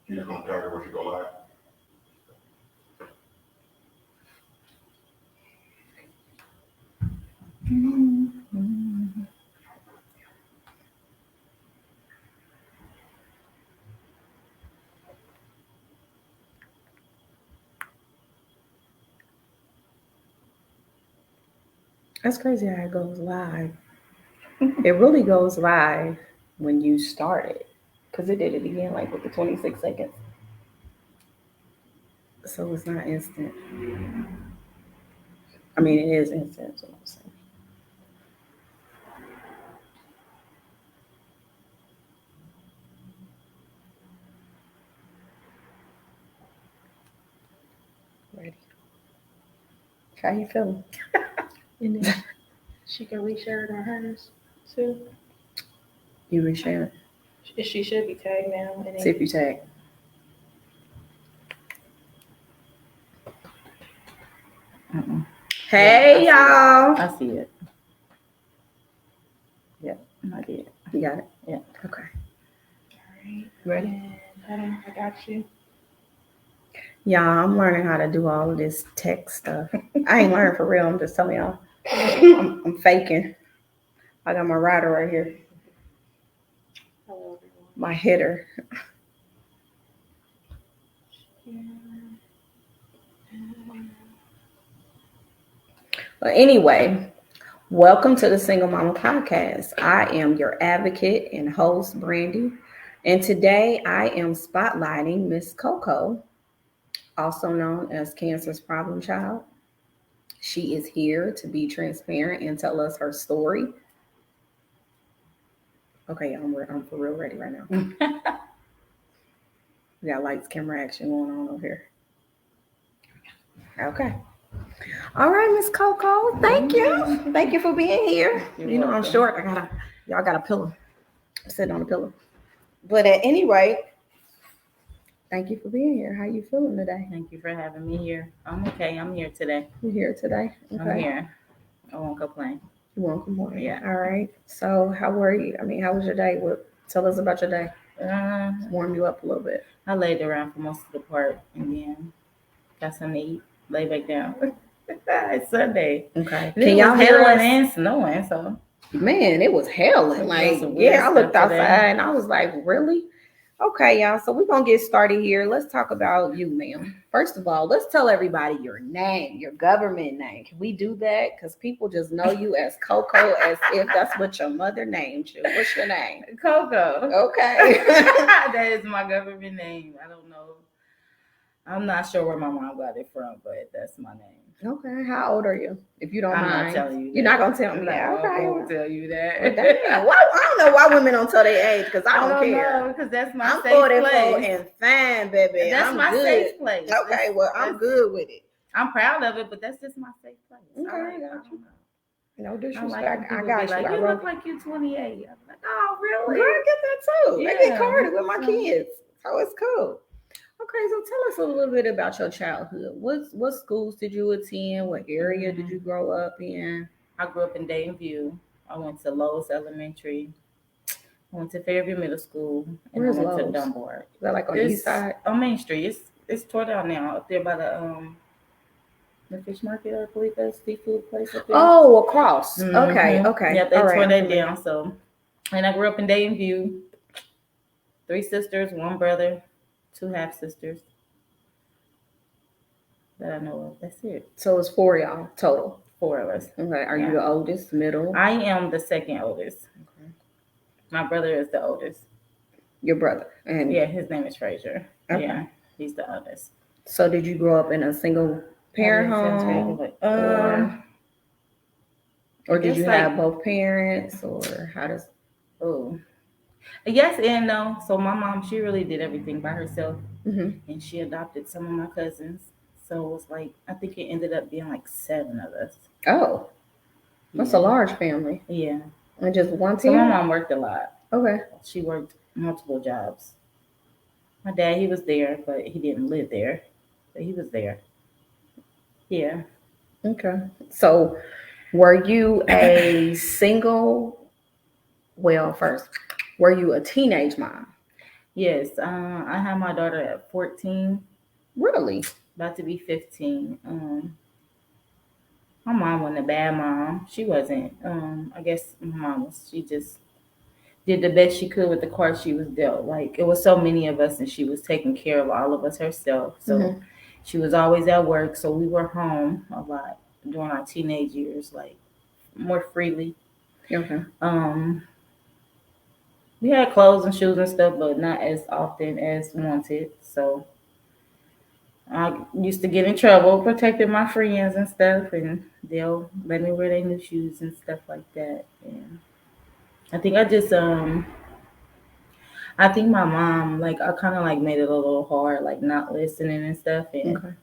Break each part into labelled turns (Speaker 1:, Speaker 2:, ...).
Speaker 1: You gonna tell her what you go live?
Speaker 2: That's crazy how it goes live. It really goes live when you start it. Because it did it again, like with the 26 seconds. So it's not instant. I mean, it is instant, is what I'm saying. Ready. How you feeling?
Speaker 3: And then she can reshare it on hers too.
Speaker 2: You reshare it.
Speaker 3: She should be tagged now. And then
Speaker 2: See if you tag. Hey, y'all.
Speaker 4: I see it. Yeah, I did.
Speaker 2: You got it?
Speaker 4: Yeah.
Speaker 2: Okay.
Speaker 3: all right.
Speaker 2: Ready?
Speaker 3: And I got you.
Speaker 2: Y'all, I'm learning how to do all of this tech stuff. I ain't learning for real. I'm just telling y'all. I'm faking. I got my rider right here.
Speaker 3: Hello, everyone.
Speaker 2: My hitter. But anyway, welcome to the Single Mama Podcast. I am your advocate and host, Brandy. And today I am spotlighting Miss Coco, also known as Cancer's Problem Child. She is here to be transparent and tell us her story. Okay, I'm for real ready right now. We got lights, camera, action going on over here. Okay. All right, Miss Coco. Thank you. Thank you for being here.
Speaker 4: You're
Speaker 2: I'm
Speaker 4: welcome.
Speaker 2: short. Y'all got a pillow. I'm sitting on a pillow. But at any rate, thank you for being here. How you feeling today?
Speaker 4: Thank you for having me here. I'm okay. I'm here today.
Speaker 2: You here today?
Speaker 4: I'm here. I won't complain.
Speaker 2: You won't complain.
Speaker 4: Yeah.
Speaker 2: All right. So how were you? I mean, how was your day? Tell us about your day. Warm you up a little bit.
Speaker 4: I laid around for most of the part and then got something to eat. Lay back down. It's Sunday.
Speaker 2: Okay.
Speaker 4: Can y'all hear it and snowing? So
Speaker 2: man, it was hailing. Like, yeah, I looked outside and I was like, really? Okay, y'all. So we're gonna get started here. Let's talk about you, ma'am. First of all, let's tell everybody your name, your government name. Can we do that? Because people just know you as Coco, as if that's what your mother named you. What's your name?
Speaker 4: Coco.
Speaker 2: Okay.
Speaker 4: That is my government name. I don't know. I'm not sure where my mom got it from, but that's my name.
Speaker 2: Okay. How old are you? If you don't
Speaker 4: I'm
Speaker 2: mind.
Speaker 4: not telling you.
Speaker 2: You're not gonna tell me.
Speaker 4: No,
Speaker 2: Okay.
Speaker 4: I won't tell you that.
Speaker 2: Well, damn. Well, I don't know why women don't tell their age because I don't care.
Speaker 4: Because that's my
Speaker 2: I'm
Speaker 4: safe
Speaker 2: 44
Speaker 4: place.
Speaker 2: and fine, baby.
Speaker 4: That's
Speaker 2: I'm
Speaker 4: my
Speaker 2: good.
Speaker 4: safe place.
Speaker 2: Okay, well, I'm good with it.
Speaker 4: I'm proud of it, but that's just my safe place.
Speaker 2: Okay, I got you. No disrespect. I got you.
Speaker 4: Like, you look like you're 28. I'm like, oh, really?
Speaker 2: Girl, I get that too.
Speaker 4: Yeah.
Speaker 2: I get carded with my kids. So it's cool. Okay, so tell us a little bit about your childhood. What schools did you attend? What area did you grow up in?
Speaker 4: I grew up in Dayton View. I went to Lowe's Elementary. I went to Fairview Middle School. And
Speaker 2: Where's
Speaker 4: I went
Speaker 2: Lowe's?
Speaker 4: to Dunbar.
Speaker 2: Is that like on the east side?
Speaker 4: On Main Street. It's tore down now up there by the fish market, I believe that's seafood place up there.
Speaker 2: Oh, across.
Speaker 4: Mm-hmm.
Speaker 2: Okay.
Speaker 4: Yeah, they tore that down. So, and I grew up in Dayton View. 3 sisters, 1 brother, 2 half sisters that I know of. That's it.
Speaker 2: So it's 4 y'all total.
Speaker 4: 4 of us.
Speaker 2: Okay. Are you the oldest, middle?
Speaker 4: I am the second oldest.
Speaker 2: Okay.
Speaker 4: My brother is the oldest.
Speaker 2: Your brother. And
Speaker 4: yeah, his name is Frazier.
Speaker 2: Okay.
Speaker 4: Yeah, he's the oldest.
Speaker 2: So did you grow up in a single parent home? Or did you have both parents? Or how does...
Speaker 4: Yes and no. So my mom, she really did everything by herself.
Speaker 2: Mm-hmm.
Speaker 4: And she adopted some of my cousins. So it was like, I think it ended up being like 7 of us.
Speaker 2: Oh, that's a large family.
Speaker 4: Yeah.
Speaker 2: And just one
Speaker 4: So my
Speaker 2: parent?
Speaker 4: mom worked a lot.
Speaker 2: Okay.
Speaker 4: She worked multiple jobs. My dad, he was there, but he didn't live there. But he was there. Yeah.
Speaker 2: Okay. So were you a single... Well, first, were you a teenage mom?
Speaker 4: Yes, I had my daughter at 14,
Speaker 2: Really?
Speaker 4: about to be 15. My mom wasn't a bad mom. She wasn't. I guess my mom was. She just did the best she could with the cards she was dealt. Like it was so many of us, and she was taking care of all of us herself. So
Speaker 2: Mm-hmm.
Speaker 4: she was always at work. So we were home a lot during our teenage years, like more freely.
Speaker 2: Okay.
Speaker 4: Um, we had clothes and shoes and stuff, but not as often as wanted. So I used to get in trouble protecting my friends and stuff, and they'll let me wear their new shoes and stuff like that. And I think I think my mom, like, I kind of like made it a little hard, like not listening and stuff. And
Speaker 2: Okay.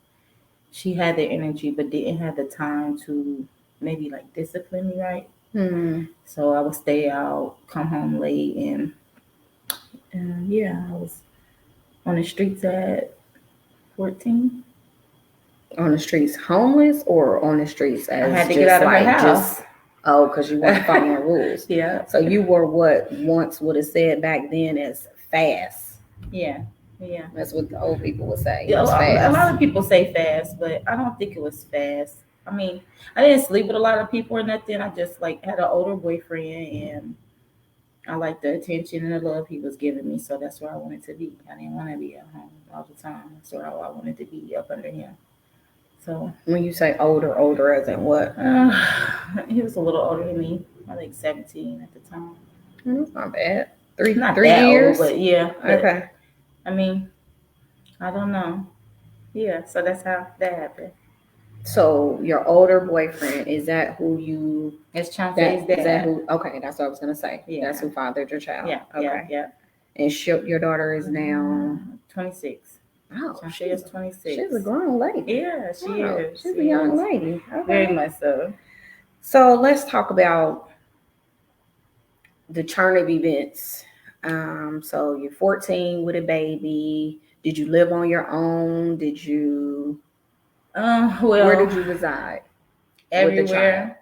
Speaker 4: she had the energy, but didn't have the time to maybe like discipline me right.
Speaker 2: Hmm.
Speaker 4: So I would stay out, come home late, and yeah, I was on the streets at 14.
Speaker 2: On the streets, homeless, or on the streets
Speaker 4: I
Speaker 2: as
Speaker 4: had to get
Speaker 2: just
Speaker 4: out of her
Speaker 2: like
Speaker 4: house.
Speaker 2: just oh, because you weren't following rules.
Speaker 4: Yeah,
Speaker 2: So you were what once would have said back then as fast.
Speaker 4: yeah, yeah.
Speaker 2: That's what the old people would say. It
Speaker 4: Yeah,
Speaker 2: was
Speaker 4: a lot
Speaker 2: fast.
Speaker 4: of people say fast, but I don't think it was fast. I mean, I didn't sleep with a lot of people or nothing. I just like had an older boyfriend, and I liked the attention and the love he was giving me. So that's where I wanted to be. I didn't want to be at home all the time. That's where I wanted to be, up under him. So
Speaker 2: When you say older, older as in what?
Speaker 4: he was a little older than me. I think 17 at the time.
Speaker 2: That's not bad. Three
Speaker 4: Not
Speaker 2: three
Speaker 4: that old,
Speaker 2: years.
Speaker 4: but yeah. But,
Speaker 2: Okay.
Speaker 4: I mean, I don't know. Yeah, so that's how that happened.
Speaker 2: So your older boyfriend, is that who you
Speaker 4: It's Chauncey's
Speaker 2: that is that
Speaker 4: dad.
Speaker 2: who okay, that's what I was gonna say.
Speaker 4: Yeah.
Speaker 2: That's who fathered your child.
Speaker 4: Yeah, yeah,
Speaker 2: Okay.
Speaker 4: yeah.
Speaker 2: And your daughter is now
Speaker 4: 26.
Speaker 2: oh
Speaker 4: Chauncey is 26.
Speaker 2: she's a grown lady.
Speaker 4: Yeah, she
Speaker 2: Wow,
Speaker 4: is.
Speaker 2: she's
Speaker 4: She
Speaker 2: a young
Speaker 4: is.
Speaker 2: lady.
Speaker 4: Very
Speaker 2: Okay.
Speaker 4: much so.
Speaker 2: So let's talk about the turn of events. So you're 14 with a baby. Did you live on your own? Did you where did
Speaker 4: Well,
Speaker 2: you reside with the child?
Speaker 4: everywhere.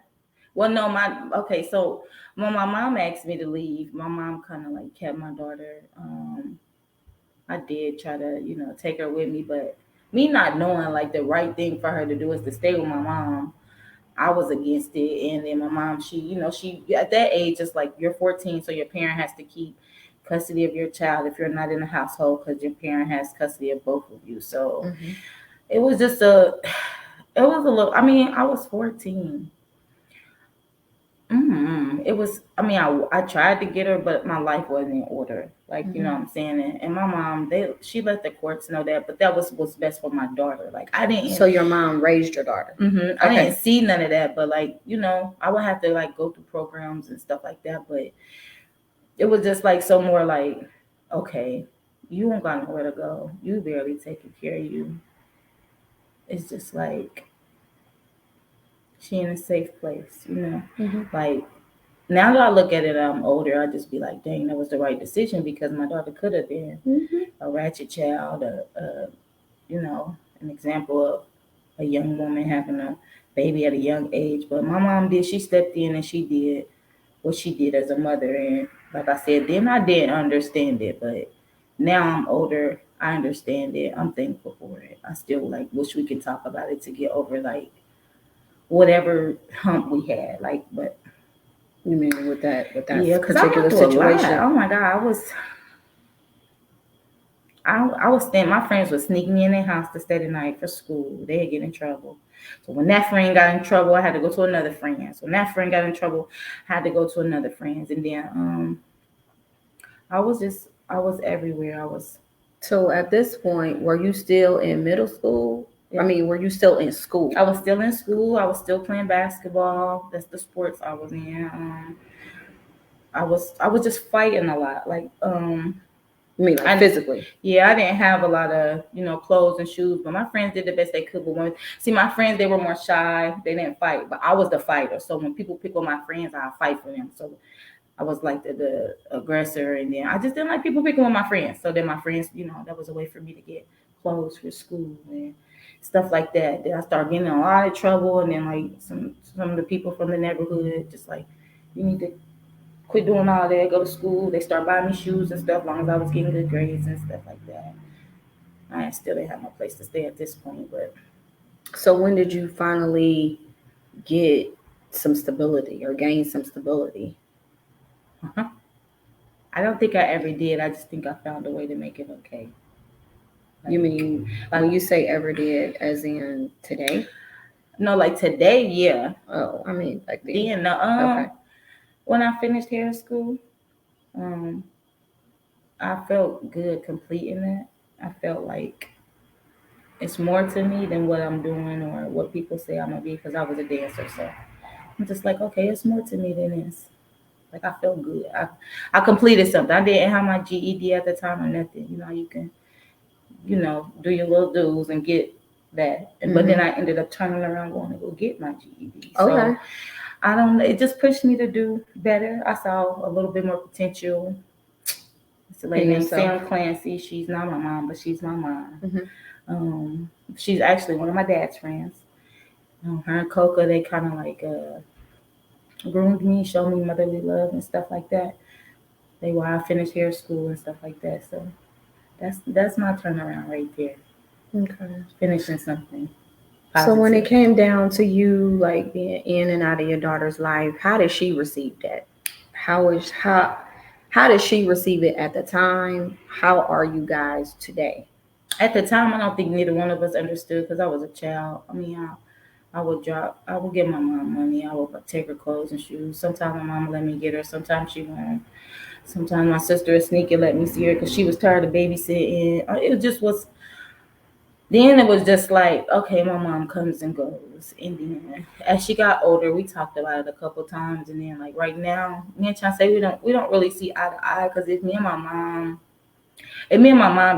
Speaker 4: Well, no, okay, so when my mom asked me to leave, my mom kind of like kept my daughter. I did try to, take her with me, but me not knowing like the right thing for her to do is to stay with my mom. I was against it, and then my mom, she at that age, it's like you're 14, so your parent has to keep custody of your child if you're not in the household because your parent has custody of both of you. So
Speaker 2: Mm-hmm.
Speaker 4: it was just it was a little. I mean, I was 14. It was. I mean, I tried to get her, but my life wasn't in order. Like you know what I'm saying. And my mom, she let the courts know that, but that was what's best for my daughter. Like I didn't.
Speaker 2: So your mom raised your daughter.
Speaker 4: I
Speaker 2: Okay.
Speaker 4: didn't see none of that, but like I would have to like go through programs and stuff like that. But it was just like so more like, okay, you don't got nowhere to go. You barely taking care of you. It's just like she in a safe place.
Speaker 2: Mm-hmm.
Speaker 4: Like now that I look at it, I'm older. I just be like, dang, that was the right decision because my daughter could have been
Speaker 2: Mm-hmm.
Speaker 4: a ratchet child, an example of a young woman having a baby at a young age. But my mom did. She stepped in and she did what she did as a mother. And like I said, then I didn't understand it, but now I'm older. I understand it. I'm thankful for it. I still like wish we could talk about it to get over like whatever hump we had. Like, but
Speaker 2: You mean with that
Speaker 4: yeah, because I
Speaker 2: particular
Speaker 4: went through a lot.
Speaker 2: situation?
Speaker 4: Oh my God, I was staying. My friends would sneak me in their house to stay the night for school. They'd get in trouble. So when that friend got in trouble, I had to go to another friend. So when that friend got in trouble, I had to go to another friend's. And then I was everywhere.
Speaker 2: So at this point, were you still in middle school?
Speaker 4: Yeah.
Speaker 2: I mean, were you still in school?
Speaker 4: I was still in school. I was still playing basketball. That's the sports I was in. I was just fighting a lot. Like
Speaker 2: You mean like physically?
Speaker 4: Yeah, I didn't have a lot of, clothes and shoes, but my friends did the best they could. But my friends, they were more shy. They didn't fight, but I was the fighter. So when people pick on my friends, I fight for them. So I was like the aggressor, and then I just didn't like people picking on my friends. So then my friends, that was a way for me to get clothes for school and stuff like that. Then I started getting in a lot of trouble, and then like some of the people from the neighborhood just like, you need to quit doing all that, go to school. They start buying me shoes and stuff, as long as I was getting good grades and stuff like that. I still didn't have no place to stay at this point, but
Speaker 2: So when did you finally get some stability or gain some stability?
Speaker 4: I don't think I ever did. I just think I found a way to make it okay.
Speaker 2: You mean when you say ever did, as in today?
Speaker 4: No, like today, yeah.
Speaker 2: Oh, I mean like then.
Speaker 4: Then,
Speaker 2: Okay.
Speaker 4: when I finished hair school, I felt good completing that. I felt like it's more to me than what I'm doing or what people say I'm gonna be because I was a dancer. So I'm just like, okay, it's more to me than this. Like I felt good. I completed something. I didn't have my GED at the time or nothing. You know, you can, do your little dues and get that. But then I ended up turning around going to go get my GED. So
Speaker 2: Okay.
Speaker 4: I don't know. It just pushed me to do better. I saw a little bit more potential. It's a lady named Sam Clancy. She's not my mom, but she's my mom. She's actually one of my dad's friends. Her and Coca, they kind of like groomed me, showed me motherly love and stuff like that. They were I finished hair school and stuff like that. So that's my turnaround right there.
Speaker 2: Okay.
Speaker 4: Finishing something.
Speaker 2: So when it came down to you like being in and out of your daughter's life, how did she receive that? How did she receive it at the time? How are you guys today?
Speaker 4: At the time, I don't think neither one of us understood because I was a child. I mean, I would give my mom money. I would take her clothes and shoes. Sometimes my mom let me get her. Sometimes she won't. Sometimes my sister would sneak and let me see her because she was tired of babysitting. It just was. Then it was just like, okay, my mom comes and goes. And then as she got older, we talked about it a couple times. And then like right now, me and Chance we don't really see eye to eye because it's me and my mom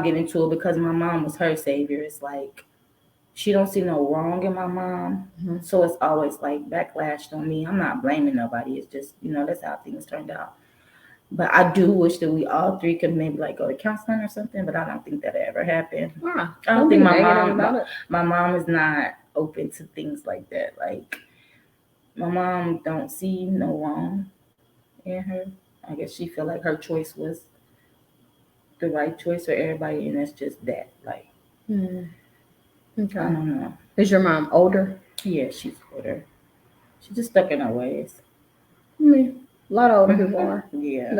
Speaker 4: get into it because my mom was her savior. It's like she don't see no wrong in my mom. So it's always like backlashed on me. I'm not blaming nobody. It's just, that's how things turned out. But I do wish that we all three could maybe like go to counseling or something, but I don't think that'll ever happen. I don't think my mom is not open to things like that. Like my mom don't see no wrong in her. I guess she feel like her choice was the right choice for everybody, and that's just that. Like,
Speaker 2: Okay.
Speaker 4: I don't know.
Speaker 2: Is your mom older?
Speaker 4: Yeah, she's older. She's just stuck in her ways.
Speaker 2: I mean, a lot of older people are.
Speaker 4: Yeah.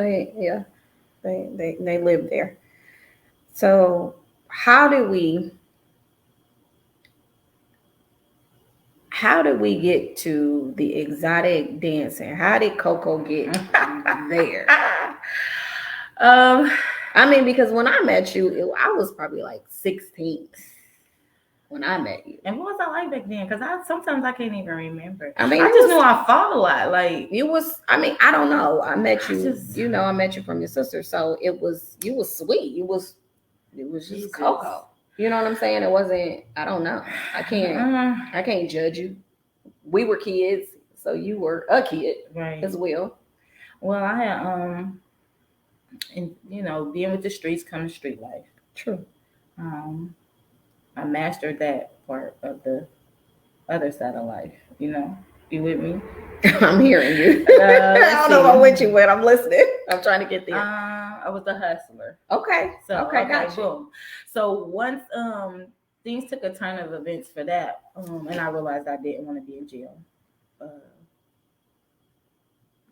Speaker 2: They live there. So how did we get to the exotic dancing? How did Coco get there? I mean, because when I met you, I was probably like 16 when I met you.
Speaker 4: And what was I like back then? Because sometimes I can't even remember.
Speaker 2: I mean,
Speaker 4: I just knew I fought a lot. Like
Speaker 2: it was. I mean, I don't know. I met you. I met you from your sister, so you was sweet. It was just Coco. You know what I'm saying? It wasn't. I don't know. I can't judge you. We were kids, so you were a kid, right, as well.
Speaker 4: Well, I had and being with the streets comes street life.
Speaker 2: True.
Speaker 4: I mastered that part of the other side of life. You with me?
Speaker 2: I'm hearing you. I don't know if I'm with you, but I'm listening. I'm trying to get there.
Speaker 4: I was a hustler.
Speaker 2: Okay. Gotcha.
Speaker 4: Boom. So once things took a turn of events for that, and I realized I didn't want to be in jail.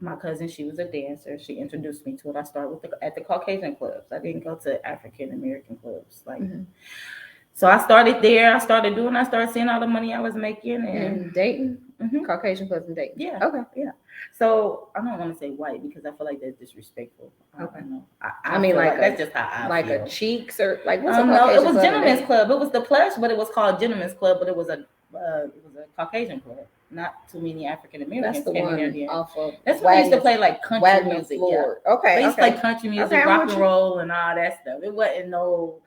Speaker 4: My cousin, she was a dancer. She introduced me to it. I started at the Caucasian clubs. I didn't go to African American clubs. So I started there. I started seeing all the money I was making and
Speaker 2: dating. Caucasian clubs and dating.
Speaker 4: Yeah. Okay. Yeah. So I don't want to say white because I feel like that's disrespectful. Okay. I mean, like that's just how I feel.
Speaker 2: A Cheeks or like what's
Speaker 4: no, it was Gentlemen's Club. It was the Plush, but it was called Gentlemen's Club. But it was a Caucasian club. Not too many African Americans came in here. That's when they used to play like country music. Yeah. Okay. They used to play country music, rock and roll, and all that stuff. It wasn't no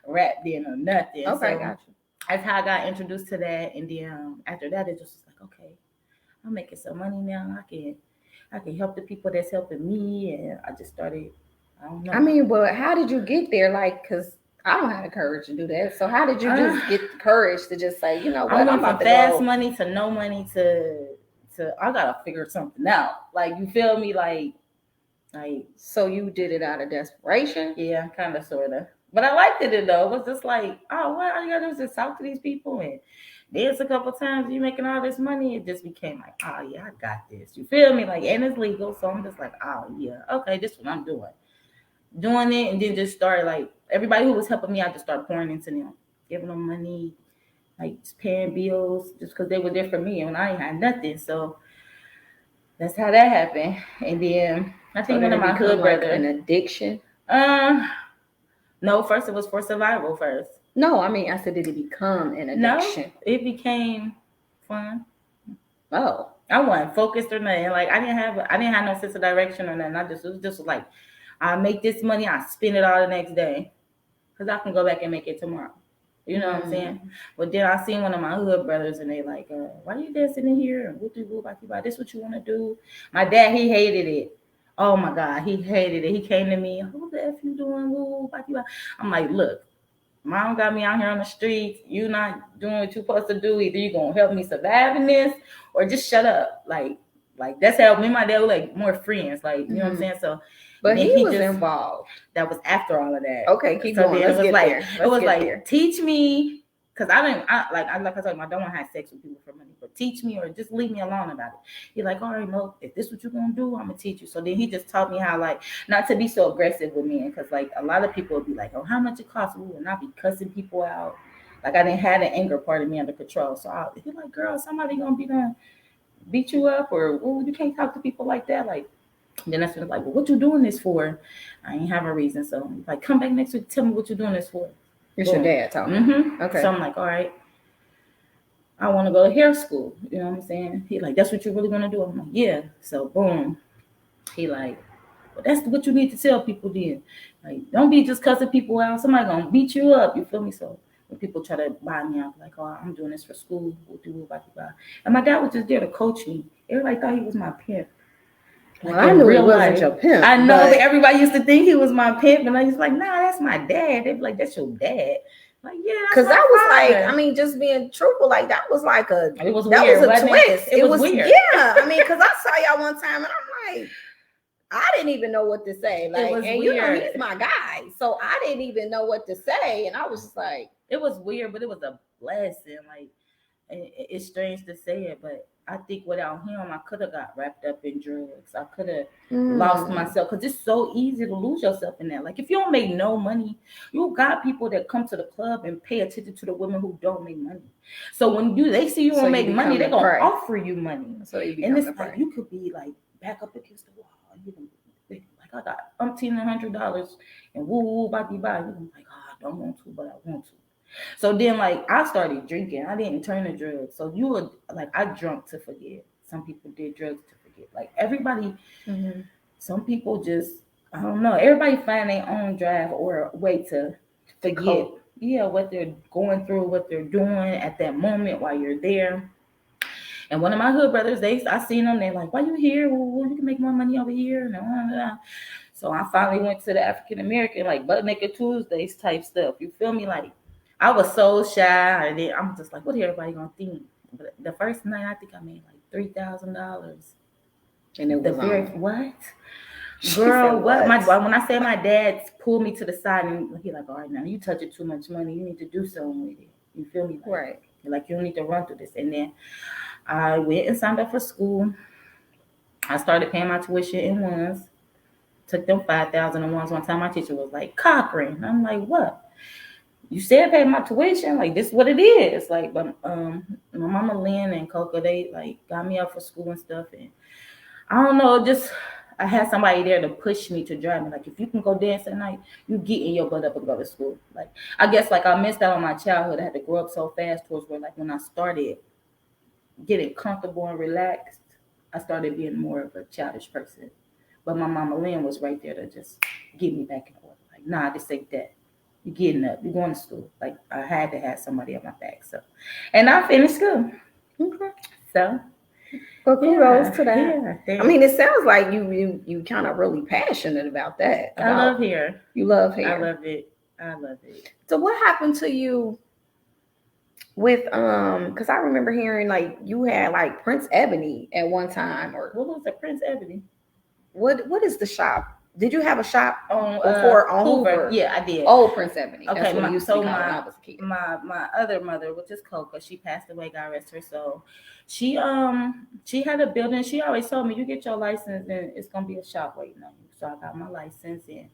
Speaker 4: rap then or nothing.
Speaker 2: Okay,
Speaker 4: so
Speaker 2: gotcha.
Speaker 4: That's how I got introduced to that, and then after that, it just was like, okay, I'm making some money now. I can help the people that's helping me, and I just started. I don't know.
Speaker 2: I mean, but how did you get there? Like, because I don't have the courage to do that. So how did you just get the courage to just say, you know what,
Speaker 4: I'm about from fast money to no money to I gotta figure something out. Like, you feel me? Like, Like,
Speaker 2: So you did it out of desperation?
Speaker 4: yeah, kind of, sort of. But I liked it though. It was just like, oh, what all you gotta do is just talk to these people and dance a couple times. You making all this money. It just became like, oh yeah, I got this. You feel me? Like, and it's legal, so I'm just like, oh yeah, okay, this is what I'm doing it, and then just started like everybody who was helping me, I just started pouring into them, giving them money, like just paying bills, just because they were there for me and I ain't had nothing. So that's how that happened. And then I
Speaker 2: So
Speaker 4: think
Speaker 2: did
Speaker 4: one of
Speaker 2: it
Speaker 4: my
Speaker 2: become
Speaker 4: hood
Speaker 2: like
Speaker 4: brothers.
Speaker 2: an addiction?
Speaker 4: No, first it was for survival first.
Speaker 2: No, I mean, I said, did it become an
Speaker 4: No,
Speaker 2: addiction?
Speaker 4: it became fun.
Speaker 2: Oh,
Speaker 4: I wasn't focused or nothing. Like I didn't have no sense of direction or nothing. It was just like I make this money, I spend it all the next day, because I can go back and make it tomorrow. You know what I'm saying? But then I seen one of my hood brothers and they like, why you dancing in here? And what do you about this? What you want to do? My dad, he hated it. Oh my God, he hated it. He came to me, who the F you doing? Woo, I'm like, look, mom got me out here on the streets. You not doing what you supposed to do. Either you gonna help me survive in this, or just shut up. Like that's how me and my dad were like more friends. Like, you know what I'm saying? So,
Speaker 2: but
Speaker 4: then
Speaker 2: he was
Speaker 4: just
Speaker 2: involved.
Speaker 4: That was after all of that.
Speaker 2: Okay, keep
Speaker 4: So
Speaker 2: going.
Speaker 4: then
Speaker 2: Let's get
Speaker 4: like,
Speaker 2: there.
Speaker 4: it was
Speaker 2: get
Speaker 4: like,
Speaker 2: there.
Speaker 4: teach me, because I told him, I don't want to have sex with people for money, but teach me or just leave me alone about it. He's like, all right, Mo, if this what you're gonna do, I'm gonna teach you. So then he just taught me how, like, not to be so aggressive with men, because like a lot of people would be like, oh, how much it costs? Ooh, and I'd be cussing people out. Like I didn't have the anger part of me under control. So he's like, girl, somebody gonna beat you up, or oh, you can't talk to people like that. Like, then that's when it's like, well, what you doing this for? I ain't have a reason. So like, come back next week, tell me what you're doing this for.
Speaker 2: It's your dad talking.
Speaker 4: Mm-hmm.
Speaker 2: Okay.
Speaker 4: So I'm like, all right, I want to go to hair school. You know what I'm saying? He like, that's what you really want to do? I'm like, yeah. So boom. He like, well, that's what you need to tell people then. Like, don't be just cussing people out. Somebody gonna beat you up. You feel me? So when people try to buy me out, like, oh, I'm doing this for school. And my dad was just there to coach me. Everybody thought he was my pimp.
Speaker 2: Well, I knew it wasn't
Speaker 4: life.
Speaker 2: your pimp.
Speaker 4: I know, but everybody used to think he was my pimp, and I was like, nah, that's my dad. They'd be like, that's your dad. Like, yeah,
Speaker 2: because that was like, I mean, just being truthful, like that was like
Speaker 4: it was
Speaker 2: that
Speaker 4: weird,
Speaker 2: was a twist.
Speaker 4: It was weird.
Speaker 2: Yeah, I mean, because I saw y'all one time, and I'm like, I didn't even know what to say. Like, and weird. You know, he's my guy, so I didn't even know what to say, and I was just like,
Speaker 4: it was weird, but it was a blessing. Like, it's strange to say it, but I think without him, I could have got wrapped up in drugs. I could have lost myself, because it's so easy to lose yourself in that. Like, if you don't make no money, you got people that come to the club and pay attention to the women who don't make money. So when they see you don't make money, they're gonna offer you money. So and it's like, you could be like back up against the wall. You can, like, I got $1,100 and woo bye. You're like, oh, I don't want to, but I want to. So then, like, I started drinking. I didn't turn to drugs. So you would, like, I drunk to forget. Some people did drugs to forget. Like, everybody, some people just, I don't know. Everybody find their own drive or way to forget. Yeah, what they're going through, what they're doing at that moment while you're there. And one of my hood brothers, I seen them. They're like, why you here? Well, you can make more money over here. So I finally went to the African American, like, Butt Naked Tuesdays type stuff. You feel me? Like, I was so shy. And then I'm just like, what everybody gonna think? But the first night, I think I made like $3,000.
Speaker 2: And it was
Speaker 4: what? Girl, what? When I say my dad pulled me to the side and he like, all right, now you touching too much money. You need to do something with it. You feel me? Like,
Speaker 2: right.
Speaker 4: Like, you don't need to run through this. And then I went and signed up for school. I started paying my tuition in ones. Took them 5,000 in ones. One time my teacher was like, Cochran. I'm like, what? You said pay my tuition? Like, this is what it is. Like, but my mama Lynn and Coco, they like got me up for school and stuff. And I don't know, just I had somebody there to push me, to drive me. Like, if you can go dance at night, you get in your butt up and go to school. Like, I guess like I missed out on my childhood. I had to grow up so fast towards where, like, when I started getting comfortable and relaxed, I started being more of a childish person. But my mama Lynn was right there to just get me back in order. Like, nah, this ain't that. You're getting up. You're going to school. Like, I had to have somebody on my back. So, and I finished school.
Speaker 2: Okay.
Speaker 4: So,
Speaker 2: well, kudos to that.
Speaker 4: Yeah,
Speaker 2: I mean, it sounds like you kind of really passionate about that.
Speaker 4: I love hair.
Speaker 2: You love hair.
Speaker 4: I love it.
Speaker 2: So what happened to you with because I remember hearing like you had like Prince Ebony at one time, or
Speaker 4: what was it, Prince Ebony?
Speaker 2: what is the shop? Did you have a shop
Speaker 4: On
Speaker 2: before on Hoover?
Speaker 4: Yeah, I did.
Speaker 2: Old Prince Ebony. That's
Speaker 4: Okay,
Speaker 2: what it used to be called when I was a kid.
Speaker 4: my other mother, which is Coca, she passed away, God rest her soul. She had a building. She always told me, you get your license and it's gonna be a shop waiting on you. So I got my license and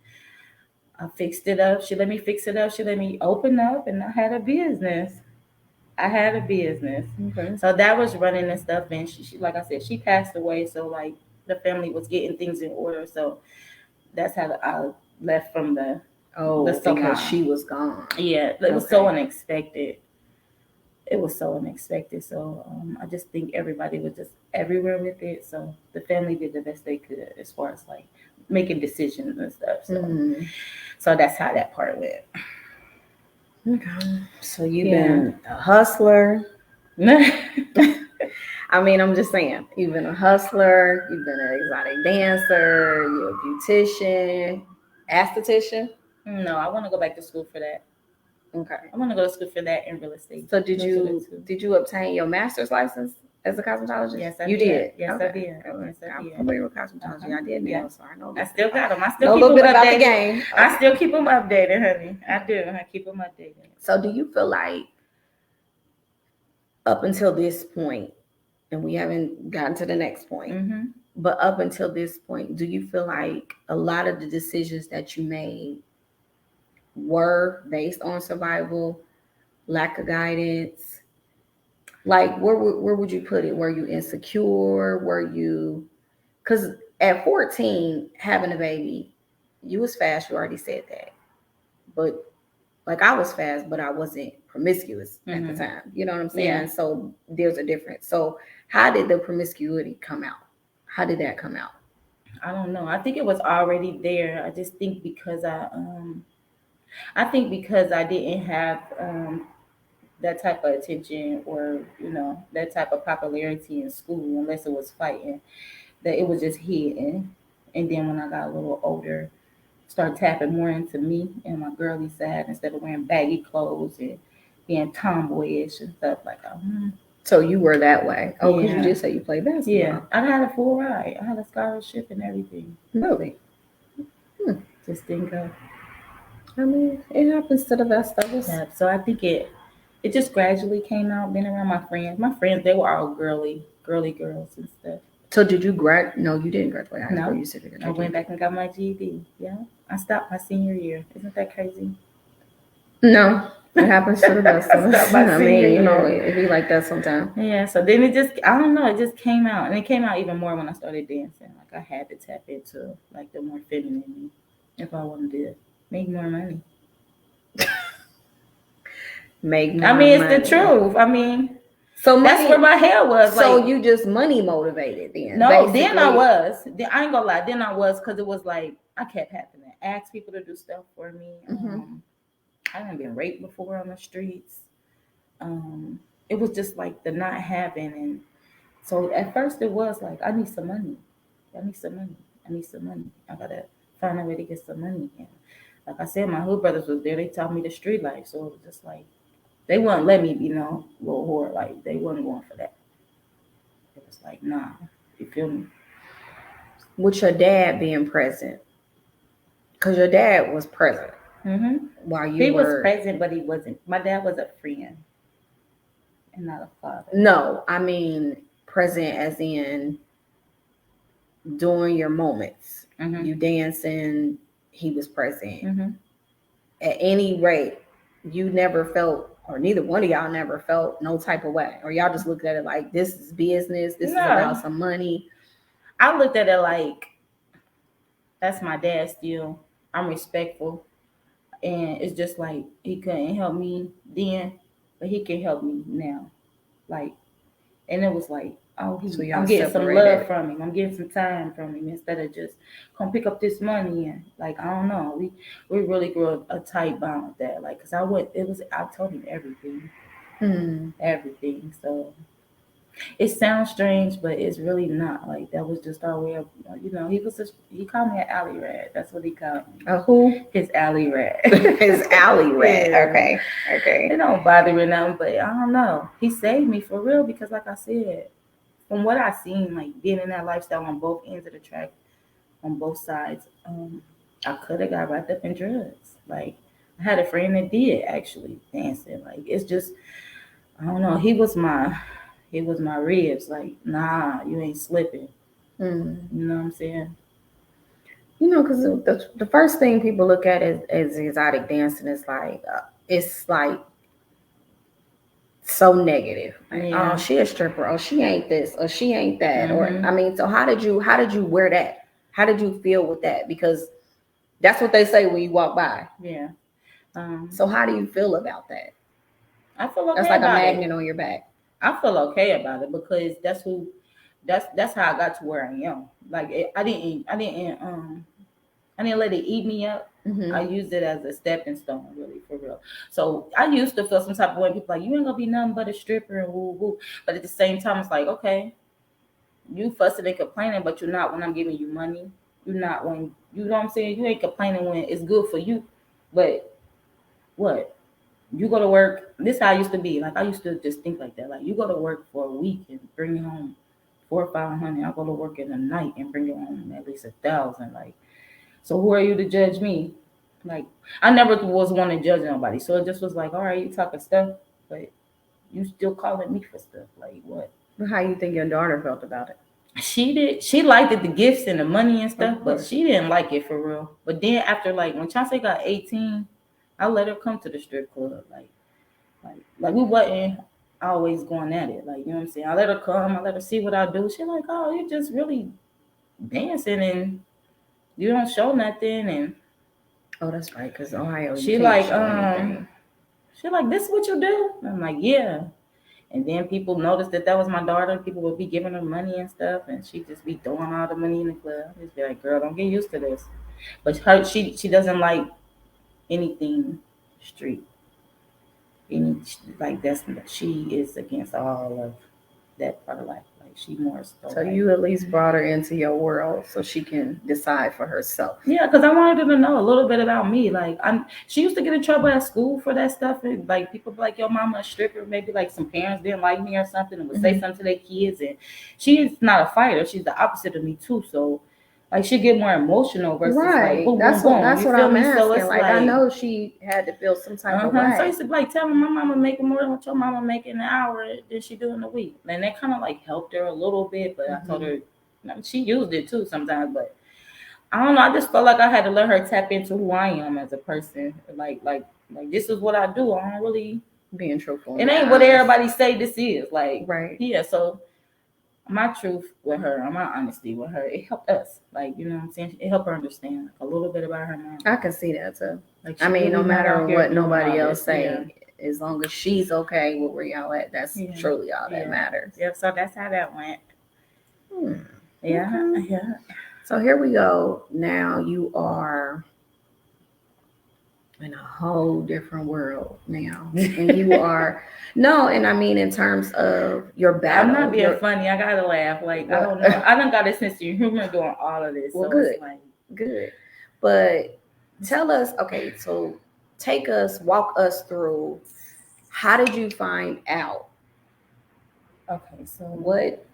Speaker 4: I fixed it up. She let me fix it up. She let me open up, and I had a business. I had a business.
Speaker 2: Okay.
Speaker 4: So that was running and stuff. And she, like I said, she passed away. So like the family was getting things in order. So that's how I left from the salon.
Speaker 2: Because she was gone.
Speaker 4: Yeah, it was so unexpected. It was so unexpected. So I just think everybody was just everywhere with it. So the family did the best they could as far as like making decisions and stuff. So, so that's how that part went.
Speaker 2: Okay. So you've been a hustler. I mean, I'm just saying, you've been a hustler, you've been an exotic dancer, you're a beautician, esthetician.
Speaker 4: No, I want to go back to school for that.
Speaker 2: Okay.
Speaker 4: I want to go to school for that in real estate.
Speaker 2: So did you obtain your master's license as a cosmetologist?
Speaker 4: Yes, I
Speaker 2: did.
Speaker 4: Yes, I did. Yes, I did.
Speaker 2: I'm familiar with cosmetology. I did nails, so I know.
Speaker 4: I still got them. I
Speaker 2: know
Speaker 4: still
Speaker 2: a
Speaker 4: keep
Speaker 2: little
Speaker 4: them
Speaker 2: bit about
Speaker 4: updated.
Speaker 2: the game.
Speaker 4: I still keep them updated, honey. I do. I keep them updated.
Speaker 2: So do you feel like up until this point, and we haven't gotten to the next point, but up until this point, do you feel like a lot of the decisions that you made were based on survival, lack of guidance? Like, where would you put it? Were you insecure? Were you, because at 14, having a baby, you was fast. You already said that. But like, I was fast, but I wasn't promiscuous at the time. You know what I'm saying?
Speaker 4: Yeah.
Speaker 2: So there's a difference. So how did the promiscuity come out? How did that come out?
Speaker 4: I don't know. I think it was already there. I just think because I didn't have that type of attention or, you know, that type of popularity in school, unless it was fighting, that it was just hidden. And then when I got a little older, started tapping more into me and my girly side instead of wearing baggy clothes and being tomboyish and stuff like that.
Speaker 2: So you were that way? Oh, because you just say you played basketball.
Speaker 4: Yeah, I had a full ride. I had a scholarship and everything.
Speaker 2: Really?
Speaker 4: Just didn't go.
Speaker 2: I mean, it happens to the best of us.
Speaker 4: Yeah, so I think it just gradually came out. Being around my friends, they were all girly girls and stuff.
Speaker 2: So did you graduate? No, you didn't graduate high school.
Speaker 4: No,
Speaker 2: You said
Speaker 4: I went back and got my GED. Yeah, I stopped my senior year. Isn't that crazy?
Speaker 2: No, it happens to the best of us. I mean, you know,
Speaker 4: year.
Speaker 2: it be like that sometimes.
Speaker 4: Yeah, so then it just, I don't know, it just came out. And it came out even more when I started dancing. Like, I had to tap into, like, the more feminine me if I wanted to make more money.
Speaker 2: Make more
Speaker 4: I mean,
Speaker 2: money.
Speaker 4: it's the truth. I mean,
Speaker 2: so
Speaker 4: that's where my hair was.
Speaker 2: So
Speaker 4: like,
Speaker 2: you just money motivated then?
Speaker 4: No,
Speaker 2: basically.
Speaker 4: Then I was. I ain't gonna lie. Then I was, because it was like, I kept having to ask people to do stuff for me. I haven't been raped before on the streets. It was just like the not having. And so at first it was like, I need some money. I gotta find a way to get some money. And like I said, my hood brothers was there. They taught me the street life. So it was just like, they wouldn't let me, you know, little whore. Like, they wasn't going for that. It was like, nah, you feel me?
Speaker 2: With your dad being present, because your dad was present. While
Speaker 4: he was present, but he wasn't. My dad was a friend and not a father.
Speaker 2: No, I mean present as in during your moments. You dancing, he was present. At any rate, you never felt, or neither one of y'all never felt no type of way, or y'all just looked at it like, this is business, this is about some money.
Speaker 4: I looked at it like, that's my dad still. I'm respectful. And it's just like, he couldn't help me then, but he can help me now. Like, and it was like, oh,
Speaker 2: So
Speaker 4: I'm getting some love from him. I'm getting some time from him instead of just come pick up this money. And like, I don't know. We really grew a tight bond with that. Like, cause I told him everything. Everything. So it sounds strange, but it's really not. Like, that was just our way of, you know, he called me an alley rat. That's what he called me.
Speaker 2: A who?
Speaker 4: His alley rat.
Speaker 2: His alley rat.
Speaker 4: Yeah.
Speaker 2: Okay.
Speaker 4: It don't bother me now, but I don't know. He saved me for real, because like I said, from what I seen, like being in that lifestyle on both ends of the track, on both sides. I could have got wrapped up in drugs. Like I had a friend that did actually dancing. Like it's just I don't know. He was my ribs. Like nah, you ain't slipping.
Speaker 2: Mm.
Speaker 4: You know what I'm saying?
Speaker 2: You know, because the first thing people look at as exotic dancing is like it's like so negative. Like,
Speaker 4: Yeah.
Speaker 2: oh, she a stripper. Oh, she ain't this. Or she ain't that. Or
Speaker 4: Mhm.
Speaker 2: I mean, so how did you wear that? How did you feel with that? Because that's what they say when you walk by.
Speaker 4: Yeah.
Speaker 2: So how do you feel about that?
Speaker 4: I feel
Speaker 2: That's
Speaker 4: okay
Speaker 2: like a
Speaker 4: about it.
Speaker 2: magnet on your back.
Speaker 4: I feel okay about it because that's how I got to where I am. Like I didn't let it eat me up. I
Speaker 2: Mm-hmm.
Speaker 4: used it as a stepping stone, really, for real. So I used to feel some type of way. People like, you ain't gonna be nothing but a stripper and woo woo. But at the same time, it's like, okay, you fussing and complaining, but you're not when I'm giving you money. You're not when you know what I'm saying. You ain't complaining when it's good for you. But what? You go to work. This how I used to be. Like I used to just think like that. Like you go to work for a week and bring you home 400 or 500. I go to work in the night and bring you home at least 1,000. Like so, who are you to judge me? Like I never was one to judge nobody. So it just was like, all right, you talking stuff, but you still calling me for stuff. Like what?
Speaker 2: How you think your daughter felt about it?
Speaker 4: She did. She liked it, the gifts and the money and stuff,
Speaker 2: Of
Speaker 4: but
Speaker 2: course.
Speaker 4: she didn't like it for real. But then after like when Chauncey got 18, I let her come to the strip club. Like we wasn't always going at it. Like, you know what I'm saying? I let her come, I let her see what I do. She like, oh, you just really dancing and you don't show nothing. And
Speaker 2: Oh, that's right. Because Ohio, you
Speaker 4: she
Speaker 2: can't
Speaker 4: like,
Speaker 2: show anything.
Speaker 4: this is what you do? I'm like, yeah. And then people noticed that was my daughter. People would be giving her money and stuff, and she'd just be throwing all the money in the club. Just be like, girl, don't get used to this. But she doesn't like anything street. Any like that's she is against all of that part of life. Like she more so.
Speaker 2: So
Speaker 4: Like,
Speaker 2: you at least brought her into your world so she can decide for herself.
Speaker 4: yeah, because I wanted her to know a little bit about me. Like she used to get in trouble at school for that stuff. And like people be like, your mama a stripper. Maybe like some parents didn't like me or something and would say something to their kids. And she's not a fighter. She's the opposite of me too. So like she get more emotional versus like
Speaker 2: Right.
Speaker 4: boom, boom, boom.
Speaker 2: That's
Speaker 4: You
Speaker 2: what
Speaker 4: feel
Speaker 2: I'm
Speaker 4: me? So
Speaker 2: asking.
Speaker 4: it's
Speaker 2: Like I
Speaker 4: like
Speaker 2: know she had to feel some type of
Speaker 4: So I
Speaker 2: way.
Speaker 4: used to be like, tell me my mama making more than what your mama making an hour than she do in a week. And that kind of like helped her a little bit, but I told her she used it too sometimes. But I don't know. I just felt like I had to let her tap into who I am as a person. Like this is what I do. I don't really
Speaker 2: Being truthful.
Speaker 4: It ain't what everybody say this is. Like
Speaker 2: right.
Speaker 4: Yeah. So my truth with her, or my honesty with her, it helped us. Like, you know what I'm saying? It helped her understand like, a little bit about her mom.
Speaker 2: I can see that too.
Speaker 4: Like,
Speaker 2: I mean, no matter what nobody else say,
Speaker 4: yeah.
Speaker 2: as long as she's okay with where y'all at, that's truly all that matters.
Speaker 4: Yeah, so that's how that went. Yeah,
Speaker 2: Okay.
Speaker 4: yeah.
Speaker 2: So here we go. Now you are in a whole different world now, and you are and I mean in terms of your battle.
Speaker 4: I'm not being funny. I gotta laugh. Like I don't know. I done got a sense of humor doing all of this.
Speaker 2: Well,
Speaker 4: so
Speaker 2: good,
Speaker 4: it's like,
Speaker 2: good. But tell us, okay, so walk us through. How did you find out?
Speaker 4: Okay, so
Speaker 2: what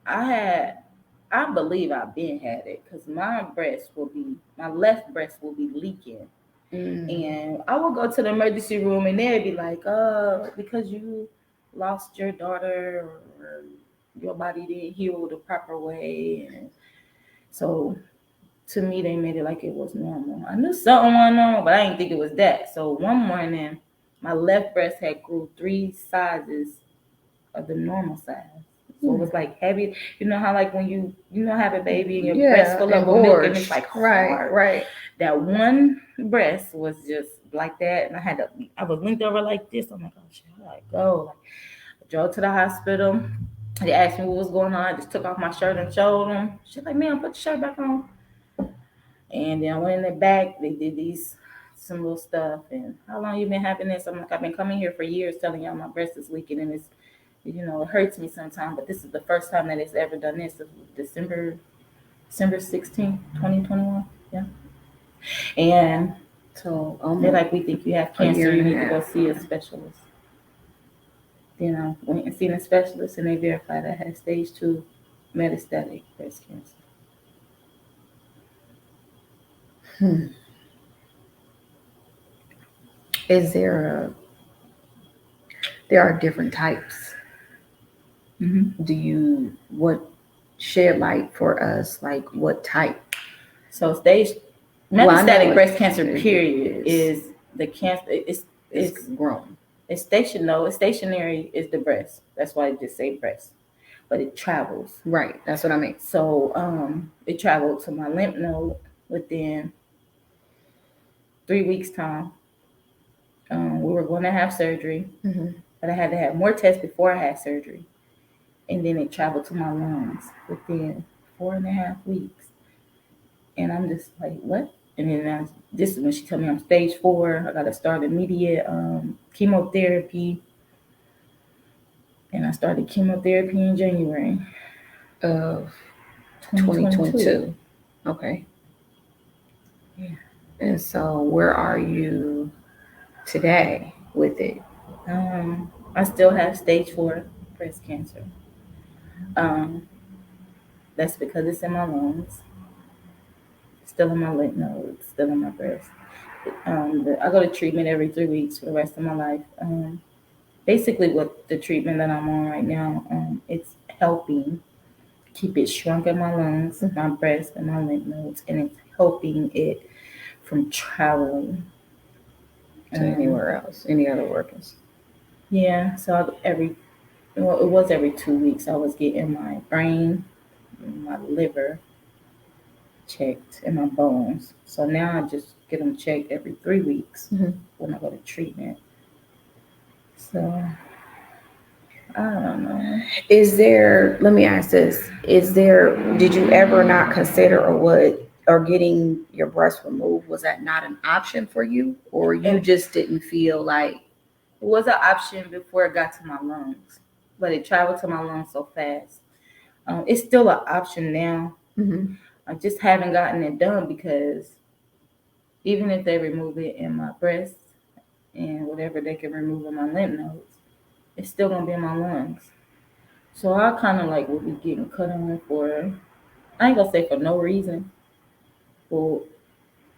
Speaker 4: I believe I've been had it because my left breast will be leaking. And I would go to the emergency room and they'd be like, because you lost your daughter or your body didn't heal the proper way. And so to me, they made it like it was normal. I knew something went on, but I didn't think it was that. So one morning, my left breast had grew 3 sizes of the normal size. So it was like heavy. You know how like when you have a baby and your breast full of milk and it's like hard.
Speaker 2: Right.
Speaker 4: That one breast was just like that, and I was linked over like this. I'm like, oh shit, how do I go? Like, I drove to the hospital. They asked me what was going on. I just took off my shirt and showed them. She's like, man, put your shirt back on. And then I went in the back. They did some little stuff. And how long you been having this? I'm like, I've been coming here for years telling y'all my breast is leaking and it's, it hurts me sometimes. But this is the first time that it's ever done this. It was December 16th, 2021. Yeah. And so they're like, we think you have cancer. You need to go see a specialist. Then I went and seen a specialist and they verified I had stage 2 metastatic breast cancer.
Speaker 2: Is there are different types? Do you what shed light for us? Like what type?
Speaker 4: So stage
Speaker 2: Well, I know
Speaker 4: metastatic breast
Speaker 2: it-
Speaker 4: cancer
Speaker 2: it
Speaker 4: period
Speaker 2: is-
Speaker 4: is the cancer.
Speaker 2: It's grown.
Speaker 4: It's stationary is the breast. That's why I just say breast, but it travels.
Speaker 2: Right. That's what I mean.
Speaker 4: So it traveled to my lymph node within 3 weeks time. We were going to have surgery, but I had to have more tests before I had surgery, and then it traveled to my lungs within 4.5 weeks. And I'm just like, what? And then this is when she told me I'm stage 4. I got to start immediate chemotherapy. And I started chemotherapy in January
Speaker 2: Of
Speaker 4: 2022.
Speaker 2: 2022. Okay.
Speaker 4: Yeah.
Speaker 2: And so where are you today with it?
Speaker 4: I still have stage 4 breast cancer. That's because it's in my lungs, still in my lymph nodes, still in my breast. I go to treatment every 3 weeks for the rest of my life. Basically, with the treatment that I'm on right now, it's helping keep it shrunk in my lungs, my breast, and my lymph nodes, and it's helping it from traveling
Speaker 2: To anywhere else, any other organs?
Speaker 4: Yeah, so it was every 2 weeks. I was getting my brain, my liver checked, and my bones. So now I just get them checked every 3 weeks when I go to treatment. So I don't know.
Speaker 2: Let me ask this, did you ever not consider or getting your breast removed, was that not an option for you? Or you just didn't feel like?
Speaker 4: It was an option before it got to my lungs, but it traveled to my lungs so fast. It's still an option now. I just haven't gotten it done because even if they remove it in my breast and whatever they can remove in my lymph nodes, it's still gonna be in my lungs. So I kind of like will be getting cut on for, I ain't gonna say for no reason. Well,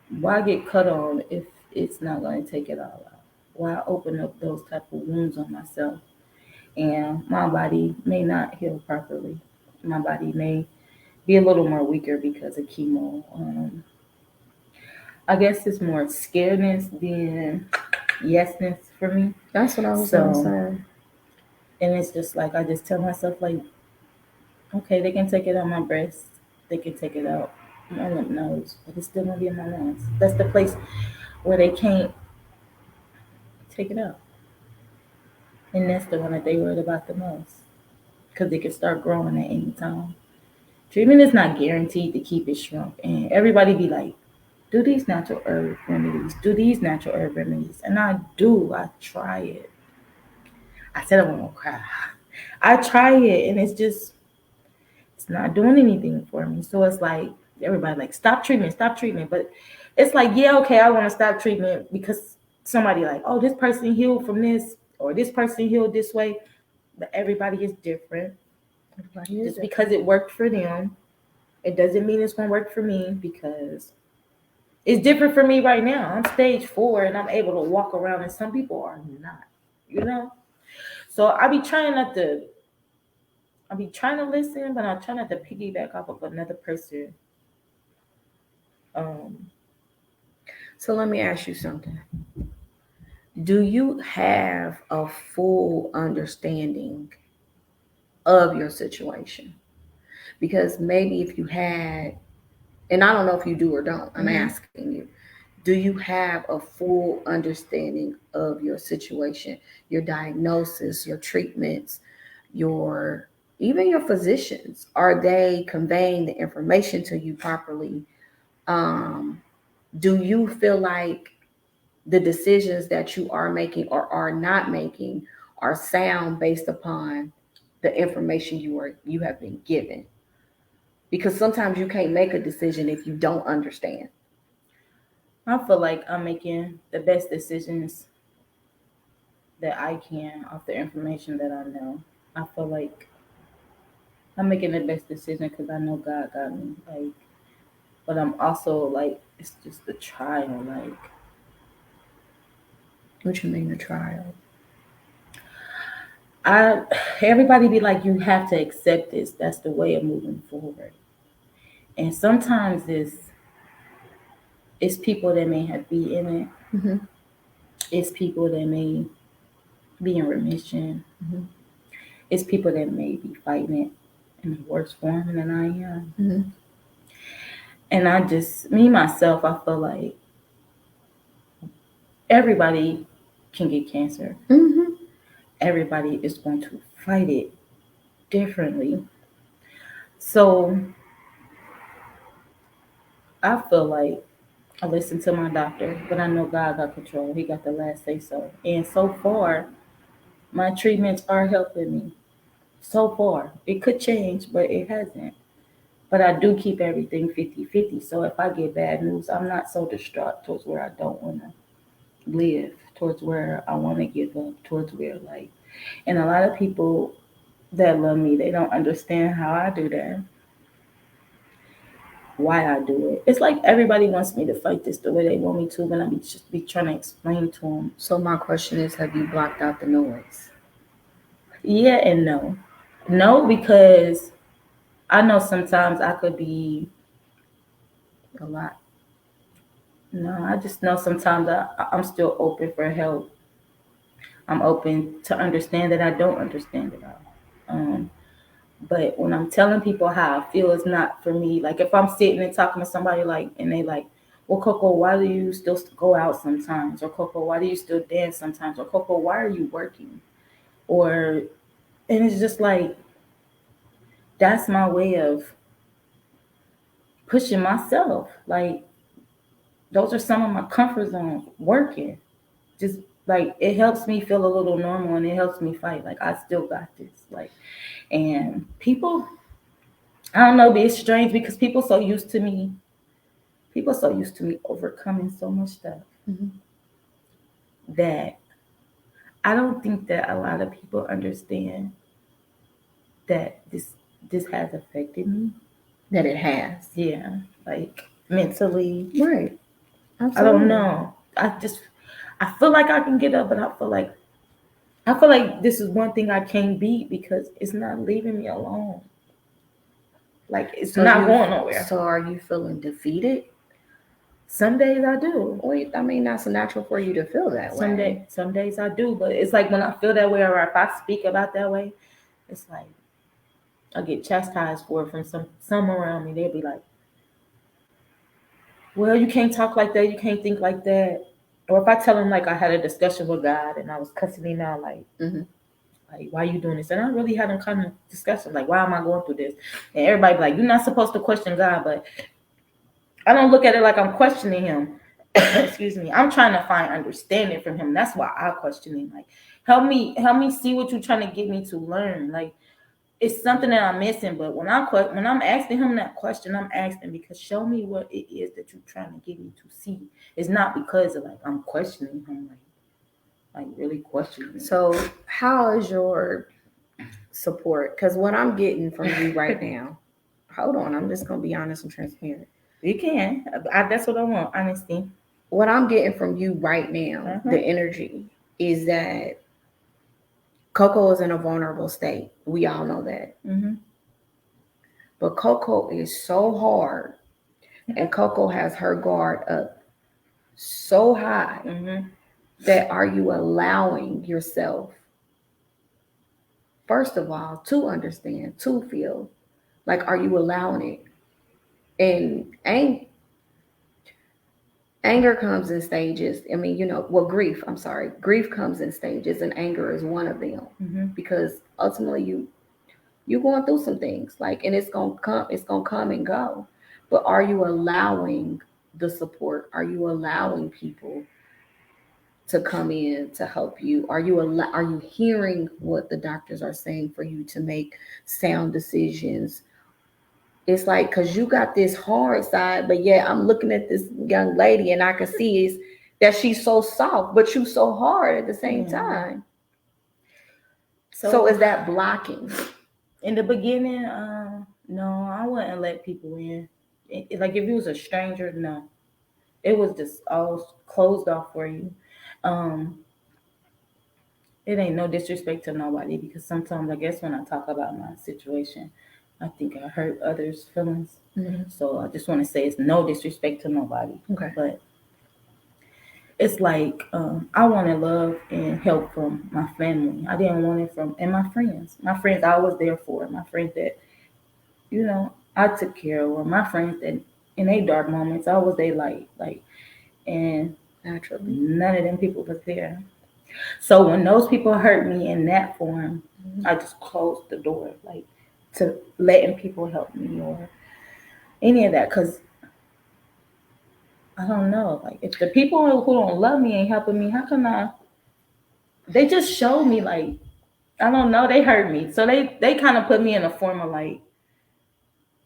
Speaker 4: why get cut on if it's not gonna take it all out? Why open up those type of wounds on myself? And my body may not heal properly. My body may be a little more weaker because of chemo. I guess it's more scaredness than yesness for me.
Speaker 2: That's what I was gonna say.
Speaker 4: And it's just like I just tell myself like, okay, they can take it out my breast, they can take it out my lymph nodes, but it's still gonna be in my lungs. That's the place where they can't take it out. And that's the one that they worried about the most. Because it can start growing at any time. Treatment is not guaranteed to keep it shrunk. And everybody be like, do these natural herb remedies, do these natural herb remedies. And I do. I try it. I said I won't cry. I try it and it's not doing anything for me. So it's like everybody like stop treatment. But it's like, yeah, okay, I want to stop treatment because somebody like, oh, this person healed from this or this person healed this way. But everybody is different. Just because it worked for them, it doesn't mean it's gonna work for me because it's different for me right now. I'm stage 4 and I'm able to walk around and some people are not, you know? So I be trying to listen, but I try not to piggyback off of another person.
Speaker 2: So let me ask you something. Do you have a full understanding of your situation? Because maybe if you had, and I don't know if you do or don't, I'm asking you, do you have a full understanding of your situation, your diagnosis, your treatments, even your physicians? Are they conveying the information to you properly? Do you feel like the decisions that you are making or are not making are sound based upon the information you have been given? Because sometimes you can't make a decision if you don't understand.
Speaker 4: I feel like I'm making the best decisions that I can off the information that I know. I feel like I'm making the best decision because I know God got me. Like, but I'm also like, it's just the trial. Like,
Speaker 2: What you mean the trial?
Speaker 4: I everybody be like, you have to accept this. That's the way of moving forward. And sometimes it's people that may have be in it.
Speaker 2: Mm-hmm.
Speaker 4: It's people that may be in remission.
Speaker 2: Mm-hmm.
Speaker 4: It's people that may be fighting it in a worse form than I am.
Speaker 2: Mm-hmm.
Speaker 4: And me myself, I feel like everybody can get cancer.
Speaker 2: Mm-hmm.
Speaker 4: Everybody is going to fight it differently. So I feel like I listen to my doctor, but I know God got control. He got the last say so. And so far, my treatments are helping me. So far. It could change, but it hasn't. But I do keep everything 50-50. So if I get bad news, I'm not so distraught towards where I don't want to live, towards where I want to give up, towards where, like, and a lot of people that love me, they don't understand how I do that, why I do it. It's like everybody wants me to fight this the way they want me to, but I'm just be trying to explain to them.
Speaker 2: So my question is, have you blocked out the noise?
Speaker 4: Yeah and no. No, because I know sometimes I could be
Speaker 2: A lot.
Speaker 4: no, I just know sometimes I'm still open for help. I'm open to understand that I don't understand it all. But when I'm telling people how I feel, it's not for me. Like if I'm sitting and talking to somebody like, and they like, well, Coco, why do you still go out sometimes? Or Coco, why do you still dance sometimes? Or Coco, why are you working? Or, and it's just like, that's my way of pushing myself. Like those are some of my comfort zones, working. Just like it helps me feel a little normal and it helps me fight. Like I still got this. Like, and people, I don't know, but it's strange because people so used to me overcoming so much stuff
Speaker 2: Mm-hmm.
Speaker 4: that I don't think that a lot of people understand that this has affected me.
Speaker 2: That it has.
Speaker 4: Yeah, like mentally.
Speaker 2: Right.
Speaker 4: I
Speaker 2: Absolutely.
Speaker 4: don't know. I feel like I can get up, but I feel like this is one thing I can't beat because it's not leaving me alone. Like it's not going nowhere.
Speaker 2: So are you feeling defeated?
Speaker 4: Some days I do.
Speaker 2: Well, I mean, that's natural for you to feel that way.
Speaker 4: Some days I do, but it's like when I feel that way or if I speak about that way, it's like I get chastised for it from some around me. They'll be like, well, you can't talk like that, you can't think like that. Or if I tell them like I had a discussion with God and I was cussing him out like,
Speaker 2: Mm-hmm.
Speaker 4: like why are you doing this? And I really had them kind of discussion, like, why am I going through this? And everybody be like, you're not supposed to question God, but I don't look at it like I'm questioning him. Excuse me. I'm trying to find understanding from him. That's why I question him. Like, help me see what you're trying to get me to learn. Like, it's something that I'm missing. But when I'm asking him that question, I'm asking because show me what it is that you're trying to get me to see. It's not because of like I'm questioning him, like really questioning him.
Speaker 2: So how is your support? Because what I'm getting from you right now, hold on, I'm just gonna be honest and transparent.
Speaker 4: You can. That's what I want, honesty.
Speaker 2: What I'm getting from you right now,
Speaker 4: Uh-huh.
Speaker 2: the energy, is that Coco is in a vulnerable state. We all know that.
Speaker 4: Mm-hmm.
Speaker 2: But Coco is so hard, and Coco has her guard up so high
Speaker 4: Mm-hmm.
Speaker 2: that are you allowing yourself, first of all, to understand, to feel? Like, are you allowing it? And anger comes in stages. I mean, grief, I'm sorry. Grief comes in stages, and anger is one of them.
Speaker 4: Mm-hmm.
Speaker 2: Because ultimately you're going through some things, like, and it's gonna come and go. But are you allowing the support? Are you allowing people to come in to help you? Are you hearing what the doctors are saying for you to make sound decisions? It's like, because you got this hard side, but yeah, I'm looking at this young lady and I can see is that she's so soft, but you so hard at the same time. So is that blocking?
Speaker 4: In the beginning, no, I wouldn't let people in. Like if you was a stranger, no, it was just all closed off for you. Um, it ain't no disrespect to nobody because sometimes I guess when I talk about my situation, I think I hurt others' feelings.
Speaker 2: Mhm.
Speaker 4: So I just want to say it's no disrespect to nobody,
Speaker 2: Okay.
Speaker 4: but it's like I wanted love and help from my family. I didn't want it from and my friends. My friends I was there for. My friends that I took care of, or my friends that in their dark moments I was their light. And
Speaker 2: Naturally.
Speaker 4: none of them people was there. So when those people hurt me in that form, I just closed the door, like to letting people help me or any of that, because I don't know. Like if the people who don't love me ain't helping me, how can I? They just showed me like I don't know. They hurt me, so they kind of put me in a form of like,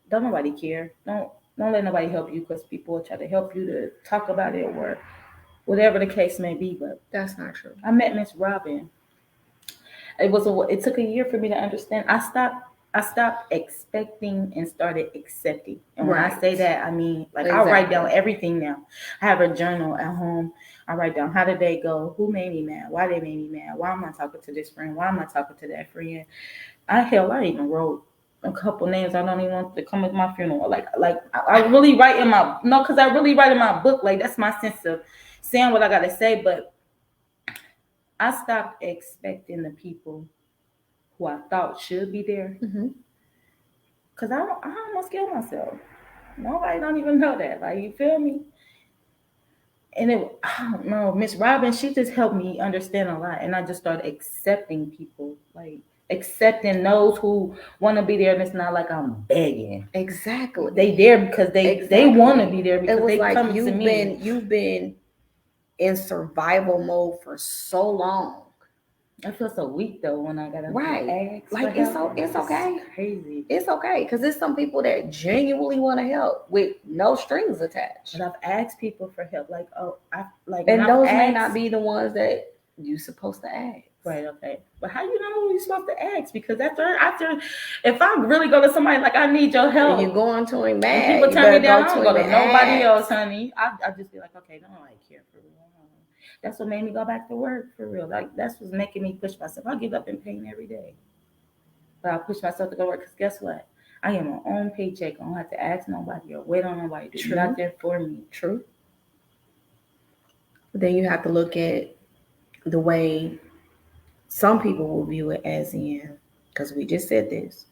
Speaker 4: don't nobody care. Don't let nobody help you because people will try to help you to talk about it or whatever the case may be. But
Speaker 2: That's not true.
Speaker 4: I met Miss Robin. It took a year for me to understand. I stopped expecting and started accepting. And when I
Speaker 2: Right.
Speaker 4: say that, I mean like I
Speaker 2: Exactly.
Speaker 4: write down everything now. I have a journal at home. I write down how did they go, who made me mad, why they made me mad, why am I talking to this friend, why am I talking to that friend. I even wrote a couple names I don't even want to come with my funeral. I really write in my no, because I really write in my book. Like that's my sense of saying what I gotta say. But I stopped expecting the people who I thought should be there
Speaker 2: Mhm.
Speaker 4: because I almost killed myself. Nobody don't even know that. Like you feel me? And I don't know, Miss Robin, she just helped me understand a lot, and I just started accepting people, like accepting those who want to be there, and it's not like I'm begging.
Speaker 2: Exactly.
Speaker 4: They there because they
Speaker 2: Exactly.
Speaker 4: want to be there
Speaker 2: It
Speaker 4: because
Speaker 2: was
Speaker 4: they
Speaker 2: like
Speaker 4: come to me.
Speaker 2: you've been in survival mode for so long.
Speaker 4: I feel so weak though when I gotta
Speaker 2: Right.
Speaker 4: ask.
Speaker 2: Like
Speaker 4: for help.
Speaker 2: it's okay.
Speaker 4: Crazy.
Speaker 2: It's okay because there's some people that genuinely want to help with no strings attached.
Speaker 4: But I've asked people for help, like
Speaker 2: And those may
Speaker 4: asked,
Speaker 2: not be the ones that you're supposed to ask.
Speaker 4: Right, okay. But how you know who you're supposed to ask? Because after if I really go to somebody like I need your help,
Speaker 2: You going to him
Speaker 4: and
Speaker 2: mad.
Speaker 4: people
Speaker 2: You
Speaker 4: turn me
Speaker 2: better
Speaker 4: down, I
Speaker 2: go
Speaker 4: don't
Speaker 2: to
Speaker 4: go to
Speaker 2: him and
Speaker 4: nobody
Speaker 2: ask.
Speaker 4: else, honey. I just be like, okay, don't nobody care for real. That's what made me go back to work for real. Like that's what's making me push myself. I get up in pain every day, but I push myself to go work because guess what? I get my own paycheck. I don't have to ask nobody or wait on nobody to do
Speaker 2: True.
Speaker 4: nothing for me.
Speaker 2: True. But then you have to look at the way some people will view it as in, because we just said this.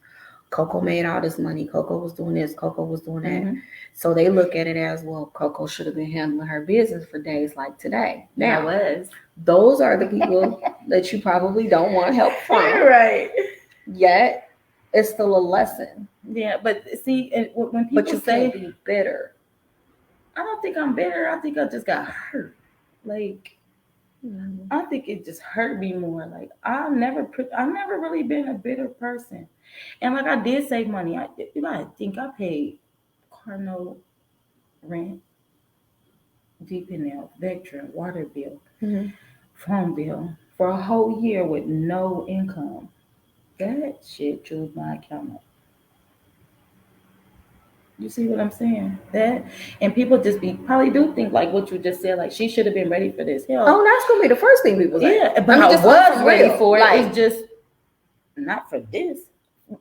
Speaker 2: Coco made all this money. Coco was doing this. Coco was doing that.
Speaker 4: Mhm.
Speaker 2: So they look at it as, well, Coco should have been handling her business for days like today.
Speaker 4: I
Speaker 2: Now,
Speaker 4: was
Speaker 2: those are the people that you probably don't want help from.
Speaker 4: right.
Speaker 2: Yet, it's still a lesson.
Speaker 4: Yeah, but see, when people
Speaker 2: But you
Speaker 4: say
Speaker 2: can't be bitter.
Speaker 4: I don't think I'm bitter. I think I just got hurt. Like I think it just hurt me more. Like I've never really been a bitter person, and like I did save money. I think I paid car note, rent, DPNL, Vectron, water bill,
Speaker 2: Mhm.
Speaker 4: phone bill for a whole year with no income. That shit chewed my account up. You see what I'm saying? That and people just probably do think like what you just said. Like she should have been ready for this. Hell,
Speaker 2: Oh, that's gonna be the first thing people say.
Speaker 4: yeah, but I was ready for it. It's just not for this.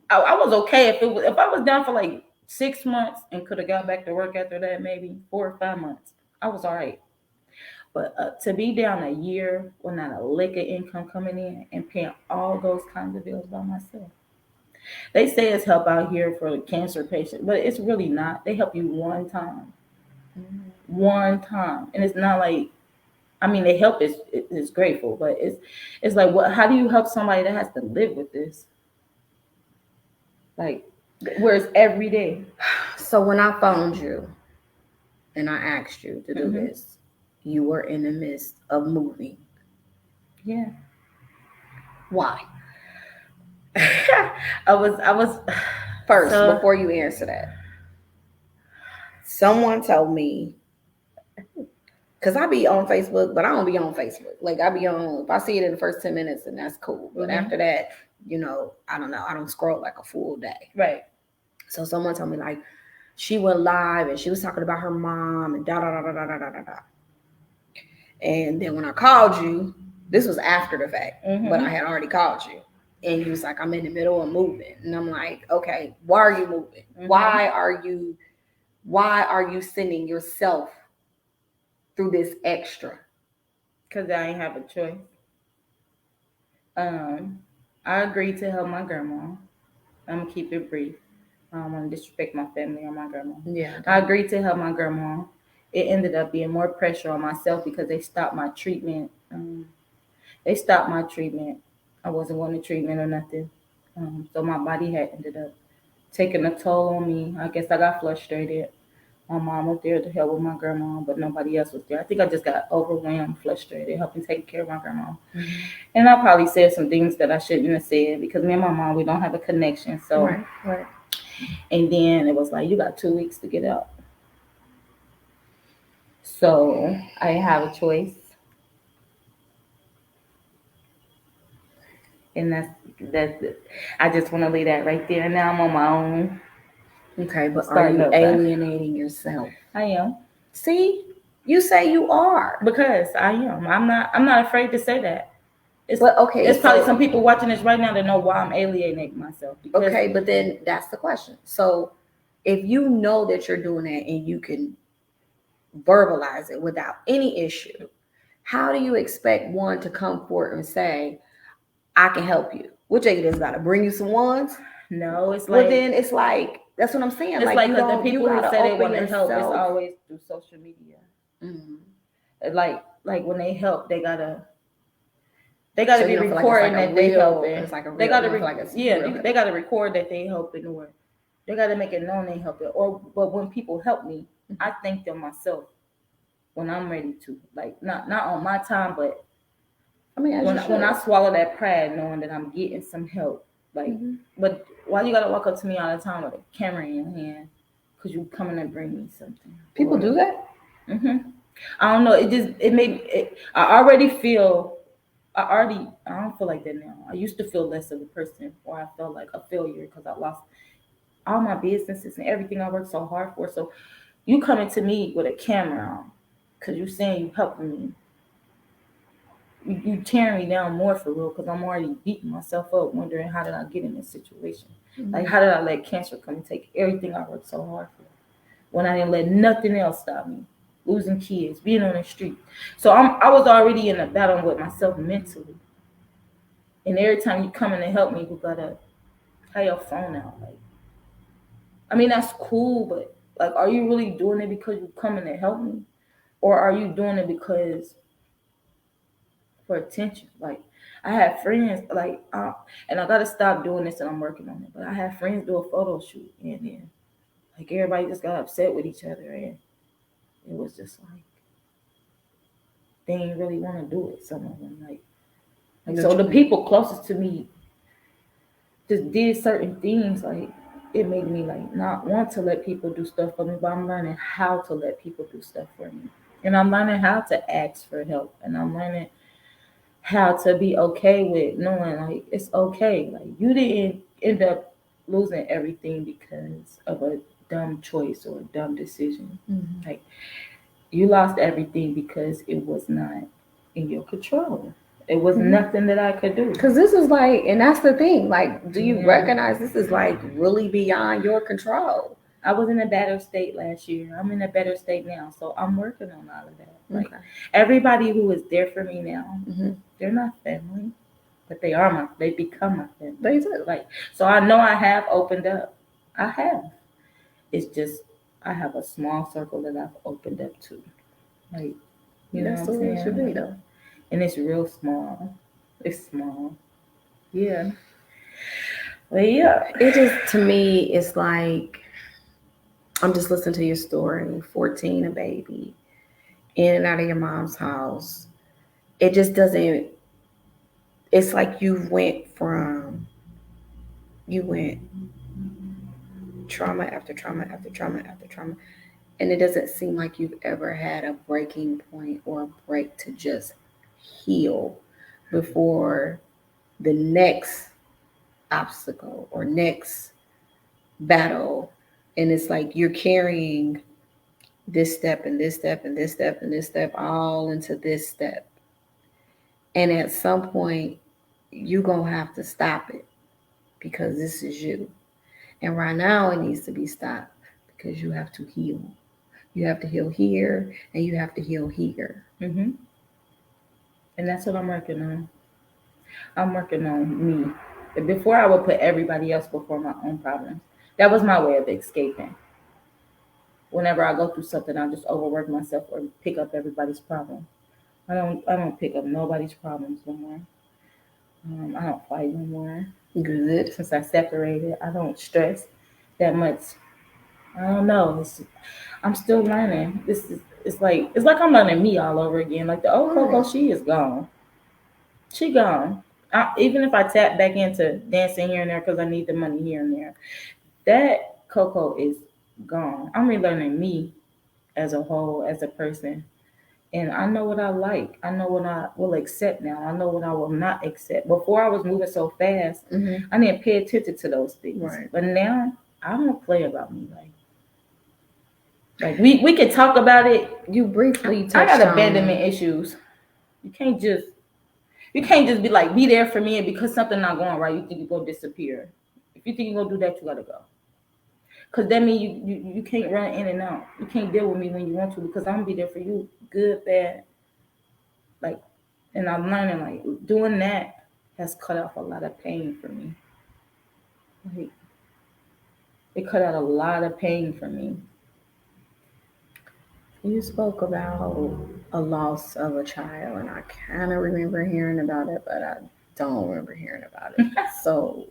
Speaker 4: I was okay if I was down for like 6 months and could have got back to work after that, maybe 4 or 5 months. I was all right. But to be down a year with not a lick of income coming in and paying all those kinds of bills by myself. They say it's help out here for cancer patients, but it's really not. They help you one time. One time. And it's not like I mean they help is grateful, but it's like what how do you help somebody that has to live with this? Like where it's every day.
Speaker 2: So when I phoned you and I asked you to do
Speaker 4: Mhm.
Speaker 2: this, you were in the midst of moving.
Speaker 4: Yeah.
Speaker 2: Why?
Speaker 4: I was
Speaker 2: First,
Speaker 4: so-
Speaker 2: before you answer that, someone told me, because I be on Facebook, but I don't be on Facebook. Like I be on, if I see it in the first 10 minutes, then that's cool. But
Speaker 4: Mhm.
Speaker 2: after that, I don't know, I don't scroll like a full day.
Speaker 4: Right.
Speaker 2: So someone told me like she went live and she was talking about her mom and da da da da da da da da. And then when I called you, this was after the fact, but I had already called you. And you was like, I'm in the middle of moving. And I'm like, okay, why are you moving? Why are you sending yourself through this extra?
Speaker 4: Because I ain't have a choice. I agreed to help my grandma. I'm gonna keep it brief. I don't want to disrespect my family or my grandma.
Speaker 2: Yeah.
Speaker 4: I agreed to help my grandma. It ended up being more pressure on myself because they stopped my treatment. I wasn't wanting treatment or nothing. So my body had ended up taking a toll on me. I guess I got frustrated. My mom was there to help with my grandma, but nobody else was there. I think I just got overwhelmed, frustrated, helping take care of my grandma. And I probably said some things that I shouldn't have said because me and my mom, we don't have a connection. So,
Speaker 2: right.
Speaker 4: And then it was like, you got 2 weeks to get out. So I didn't have a choice. And that's it. I just want to leave that right there. Now I'm on my own.
Speaker 2: Okay, but are you alienating yourself?
Speaker 4: I am.
Speaker 2: See, you say you are.
Speaker 4: Because I am. I'm not afraid to say that. It's probably some people watching this right now that know why I'm alienating myself.
Speaker 2: Okay, but then that's the question. So if you know that you're doing that and you can verbalize it without any issue, how do you expect one to come forward and say, I can help you? What they just got to bring you some ones?
Speaker 4: No, it's like.
Speaker 2: Well, then it's like, that's what I'm saying.
Speaker 4: It's like the people who say they want to help, it's always through social media. Like when they help, they gotta be recording that they helping. It's like they gotta they gotta record that they helping, or they gotta make it known they helping. But when people help me, I thank them myself when I'm ready to. Like not on my time, but when I swallow that pride, knowing that I'm getting some help. Like, but why you gotta walk up to me all the time with a camera in your hand? Cause you coming and bring me something.
Speaker 2: People do that.
Speaker 4: I don't know. It made it. I don't feel like that now. I used to feel less of a person, or I felt like a failure because I lost all my businesses and everything I worked so hard for. So you coming to me with a camera on, cause you saying you helping me. You tearing me down more for real because I'm already beating myself up, wondering how did I get in this situation? Like how did I let cancer come and take everything I worked so hard for when I didn't let nothing else stop me? Losing kids, being on the street. So I was already in a battle with myself mentally. And every time you come in to help me, you gotta have your phone out. Like, I mean that's cool, but like, are you really doing it because you coming to help me, or are you doing it because for attention? Like I have friends like and I gotta stop doing this and I'm working on it, but I have friends do a photo shoot and then like everybody just got upset with each other and it was just like they didn't really want to do it, some of them like so the people closest to me just did certain things. Like it made me like not want to let people do stuff for me, but I'm learning how to let people do stuff for me, and I'm learning how to ask for help, and I'm learning how to be okay with knowing like it's okay. Like you didn't end up losing everything because of a dumb choice or a dumb decision. Like you lost everything because it was not in your control. It was nothing that I could do.
Speaker 2: Because this is like, and that's the thing. Like, do you recognize this is like really beyond your control?
Speaker 4: I was in a better state last year. I'm in a better state now. So I'm working on all of that. Like everybody who is there for me now, they're not family, but they become my family.
Speaker 2: They do.
Speaker 4: Like, so I know I have opened up. I have. It's just, I have a small circle that I've opened up to. Like, you know what I'm saying?
Speaker 2: Should be, though.
Speaker 4: And it's real small. It's small. Yeah. But yeah.
Speaker 2: It just, to me, it's like, I'm just listening to your story, 14, a baby, in and out of your mom's house. It just doesn't, it's like you went trauma after trauma after trauma after trauma. And it doesn't seem like you've ever had a breaking point or a break to just heal before the next obstacle or next battle. And it's like you're carrying this step and this step and this step and this step all into this step. And at some point, you're going to have to stop it because this is you. And right now, it needs to be stopped because you have to heal. You have to heal here and you have to heal here.
Speaker 4: Mm-hmm. And that's what I'm working on. I'm working on me. Before, I would put everybody else before my own problems. That was my way of escaping. Whenever I go through something, I just overwork myself or pick up everybody's problem. I don't pick up nobody's problems no more. I don't fight no more.
Speaker 2: Good.
Speaker 4: Since I separated, I don't stress that much. I don't know. I'm still learning. It's like I'm learning me all over again. Like the old Coco, she is gone. She gone. Even if I tap back into dancing here and there because I need the money here and there, that Coco is gone. I'm relearning me as a whole, as a person. And I know what I like. I know what I will accept now. I know what I will not accept. Before I was moving so fast, I didn't pay attention to those things.
Speaker 2: Right.
Speaker 4: But now I don't play about me. Like we could talk about it.
Speaker 2: You briefly touched
Speaker 4: I got
Speaker 2: on
Speaker 4: abandonment issues. You can't just be like, be there for me, and because something not going right, you think you're gonna disappear. If you think you're gonna do that, you gotta go. Cause that means you can't run in and out. You can't deal with me when you want to because I'm gonna be there for you, good, bad. Like, and I'm learning like doing that has cut off a lot of pain for me. Like, it cut out a lot of pain for me.
Speaker 2: You spoke about a loss of a child, and I kind of remember hearing about it, but I don't remember hearing about it. So,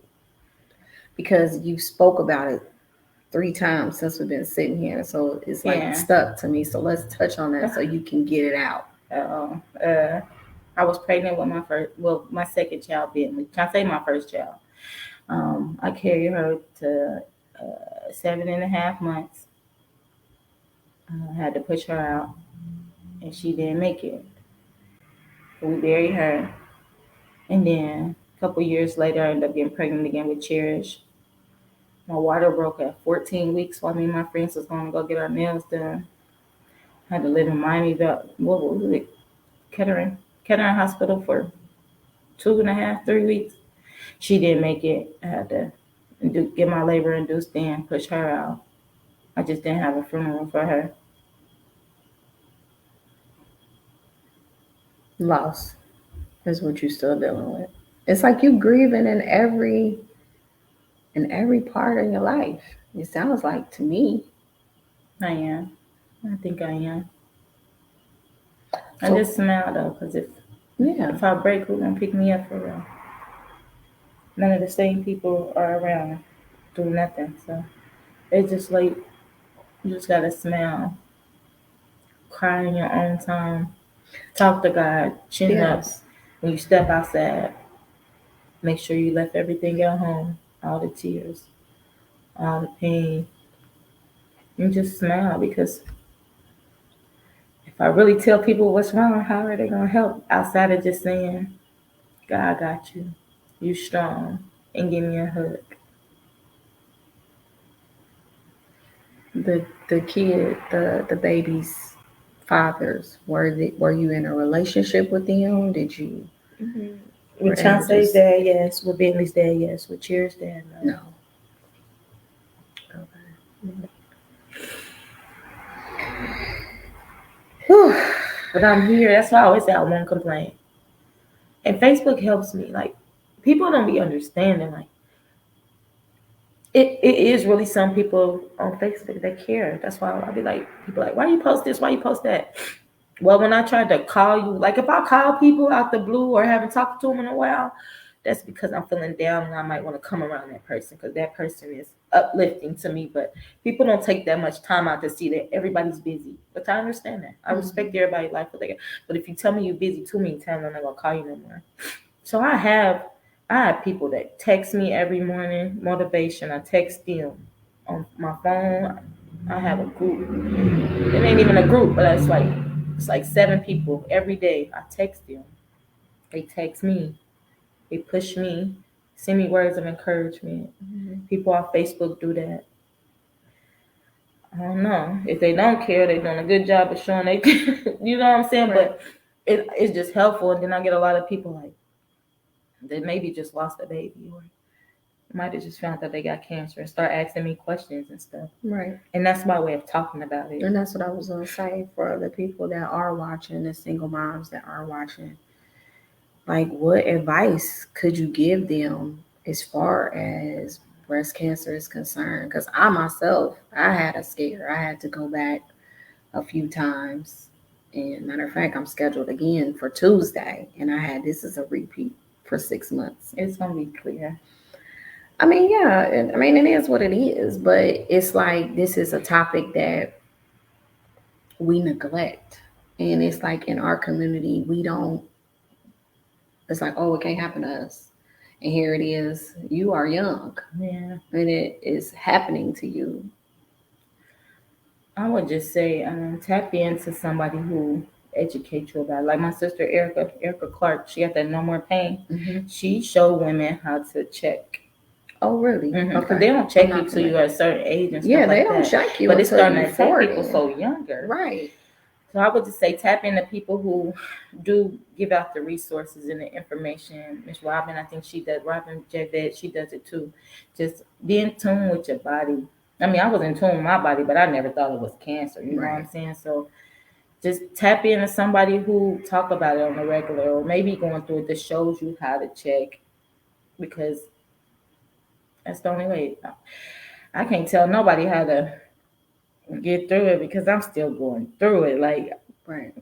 Speaker 2: because you spoke about it 3 times since we've been sitting here, so it's like stuck to me. So let's touch on that so you can get it out.
Speaker 4: I was pregnant with my second child, Bentley. Can I say my first child? I carried her to 7.5 months. I had to push her out, and she didn't make it. We buried her, and then a couple years later, I ended up getting pregnant again with Cherish. My water broke at 14 weeks while me and my friends was going to go get our nails done. I had to live in Miami, what was it? Kettering Hospital for 2.5, 3 weeks. She didn't make it. I had to get my labor induced in, push her out. I just didn't have a funeral for her.
Speaker 2: Loss is what you're still dealing with. It's like you grieving in every part of your life. It sounds like to me.
Speaker 4: I am. I think I am. I just smile though, because if I break, who's gonna pick me up for real? None of the same people are around doing nothing. So it's just like you just gotta smile, cry in your own time, talk to God, chin up. When you step outside, make sure you left everything at home, all the tears, all the pain, and just smile because if I really tell people what's wrong, how are they gonna help outside of just saying, God got you, you strong, and give me a hug.
Speaker 2: The kid, the baby's fathers, were you in a relationship with them? Did you?
Speaker 4: With Chauncey's dad, yes. With Bentley's dad, yes. With Cher's dad, no.
Speaker 2: Okay.
Speaker 4: But I'm here. That's why I always say I won't complain. And Facebook helps me. Like, people don't be understanding. Like, it is really some people on Facebook that care. That's why I'll be like, people like, why you post this? Why you post that? Well, when I tried to call you, like if I call people out the blue or haven't talked to them in a while, that's because I'm feeling down and I might want to come around that person because that person is uplifting to me. But people don't take that much time out to see that everybody's busy. But I understand that. I respect everybody's life. But if you tell me you're busy too many times, I'm not going to call you no more. So I have people that text me every morning, motivation. I text them on my phone. I have a group. It ain't even a group, but it's like 7 people every day. I text them. They text me. They push me. send me words of encouragement. People on Facebook do that. I don't know. If they don't care, they're doing a good job of showing they care. You know what I'm saying?
Speaker 2: Right.
Speaker 4: But it's just helpful. And then I get a lot of people like, they maybe just lost a baby or might have just found that they got cancer and start asking me questions and stuff.
Speaker 2: Right.
Speaker 4: And that's my way of talking about it.
Speaker 2: And that's what I was going to say for the people that are watching, the single moms that are watching. Like, what advice could you give them as far as breast cancer is concerned? Because I myself, I had a scare. I had to go back a few times. And matter of fact, I'm scheduled again for Tuesday. And this is a repeat for 6 months.
Speaker 4: It's going to be clear.
Speaker 2: I mean, yeah, it is what it is. But it's like, this is a topic that we neglect. And it's like in our community, it's like, oh, it can't happen to us. And here it is. You are young.
Speaker 4: Yeah.
Speaker 2: And it is happening to you.
Speaker 4: I would just say tap into somebody who educates you about it. Like my sister Erica Clark, she got that No More Pain.
Speaker 2: Mm-hmm.
Speaker 4: She showed women how to check.
Speaker 2: Oh, really?
Speaker 4: Because
Speaker 2: Okay.
Speaker 4: they don't check you till you're at a certain age and stuff
Speaker 2: Yeah, they
Speaker 4: like
Speaker 2: don't
Speaker 4: that.
Speaker 2: check you
Speaker 4: But it's
Speaker 2: until
Speaker 4: starting
Speaker 2: you're
Speaker 4: to attack
Speaker 2: 40.
Speaker 4: people so younger.
Speaker 2: Right.
Speaker 4: So I would just say tap into people who do give out the resources and the information. Miss Robin, I think she does. Robin Javed, she does it too. Just be in tune with your body. I mean, I was in tune with my body, but I never thought it was cancer. You know what I'm saying? So just tap into somebody who talk about it on a regular, or maybe going through it that shows you how to check, because that's the only way. I can't tell nobody how to get through it because I'm still going through it. Like,
Speaker 2: Right.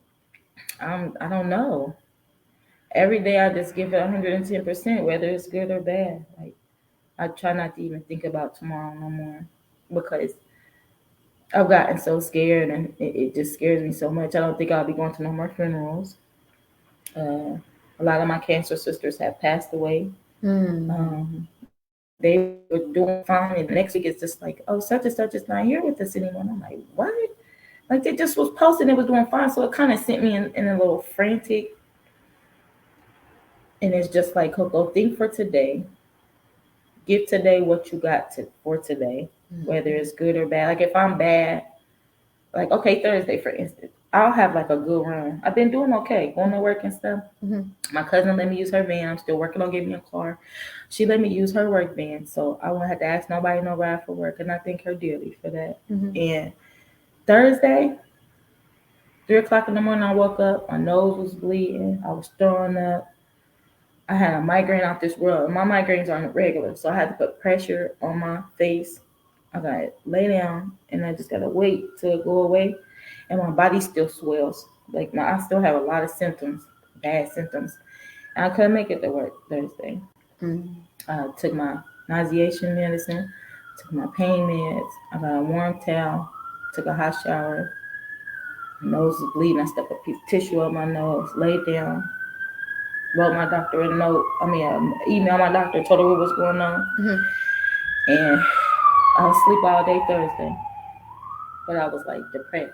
Speaker 4: I don't know. Every day I just give it 110%, whether it's good or bad. Like, I try not to even think about tomorrow no more because I've gotten so scared, and it just scares me so much. I don't think I'll be going to no more funerals. A lot of my cancer sisters have passed away. They were doing fine, and the next week it's just like, oh, such and such is not here with us anymore. And I'm like, what? Like, they just was posting, it was doing fine. So it kind of sent me in a little frantic. And it's just like, Coco, think for today. Give today what you got for today, whether it's good or bad. Like, if I'm bad, like, okay, Thursday, for instance, I'll have like a good run. I've been doing okay, going to work and stuff. My cousin let me use her van. I'm still working on getting me a car. She let me use her work van, so I won't have to ask nobody no ride for work, and I thank her dearly for that. And Thursday, 3:00 in the morning, I woke up. My nose was bleeding. I was throwing up. I had a migraine out this world. My migraines aren't regular, so I had to put pressure on my face. I got to lay down, and I just got to wait till it go away. And my body still swells. Like, I still have a lot of symptoms, bad symptoms. And I couldn't make it to work Thursday. I took my nauseation medicine, took my pain meds. I got a warm towel, took a hot shower. My nose was bleeding. I stuck a piece of tissue up my nose, laid down, wrote my doctor a note. Emailed my doctor, told her what was going on. And I was asleep all day Thursday. But I was like depressed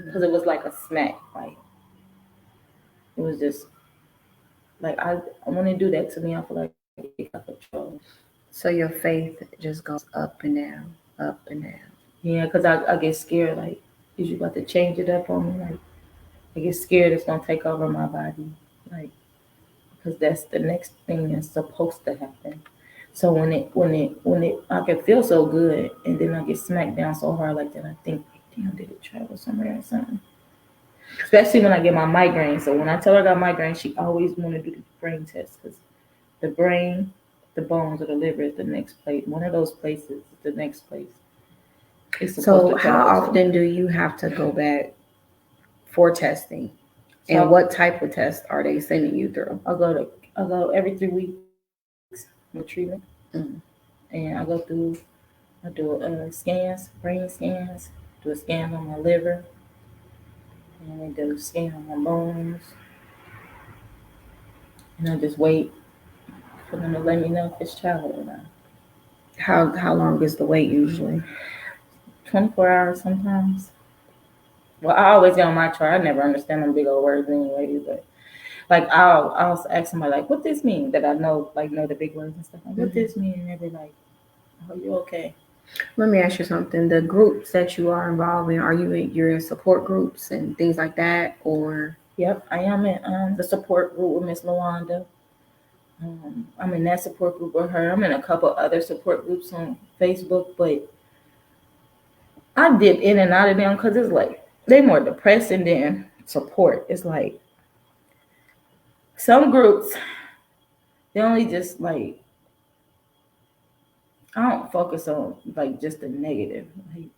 Speaker 4: because it was like a smack. Like, it was just like, I want to do that to me. I feel like it got control.
Speaker 2: So your faith just goes up and down, up and down.
Speaker 4: Yeah, because I get scared. Like, is you about to change it up on me? Like, I get scared it's gonna take over my body. Like, because that's the next thing that's supposed to happen. So when it, I can feel so good, and then I get smacked down so hard like that, I think, damn, did it travel somewhere or something? Especially when I get my migraine. So when I tell her I got migraine, she always want to do the brain test, because the brain, the bones, or the liver is the next place. One of those places is the next place.
Speaker 2: So how often do you have to go back for testing? And what type of tests are they sending you through?
Speaker 4: I go every 3 weeks with treatment. And I do scans, brain scans, do a scan on my liver, and I do a scan on my bones. And I just wait for them to let me know if it's traveled or not.
Speaker 2: How long is the wait usually?
Speaker 4: 24 hours sometimes. Well, I always get on my chart. I never understand them big old words anyway, but Like I'll ask somebody like, what this mean, that I know the big words and stuff. Like, what this mean? And they'll be like, oh, you okay?
Speaker 2: Let me ask you something. The groups that you are involved in, you're in support groups and things like that, or?
Speaker 4: Yep, I am in the support group with Miss Lawanda. I'm in that support group with her. I'm in a couple other support groups on Facebook, but I dip in and out of them because it's like they more depressing than support. It's like some groups, they only just like, I don't focus on like just the negative. Like,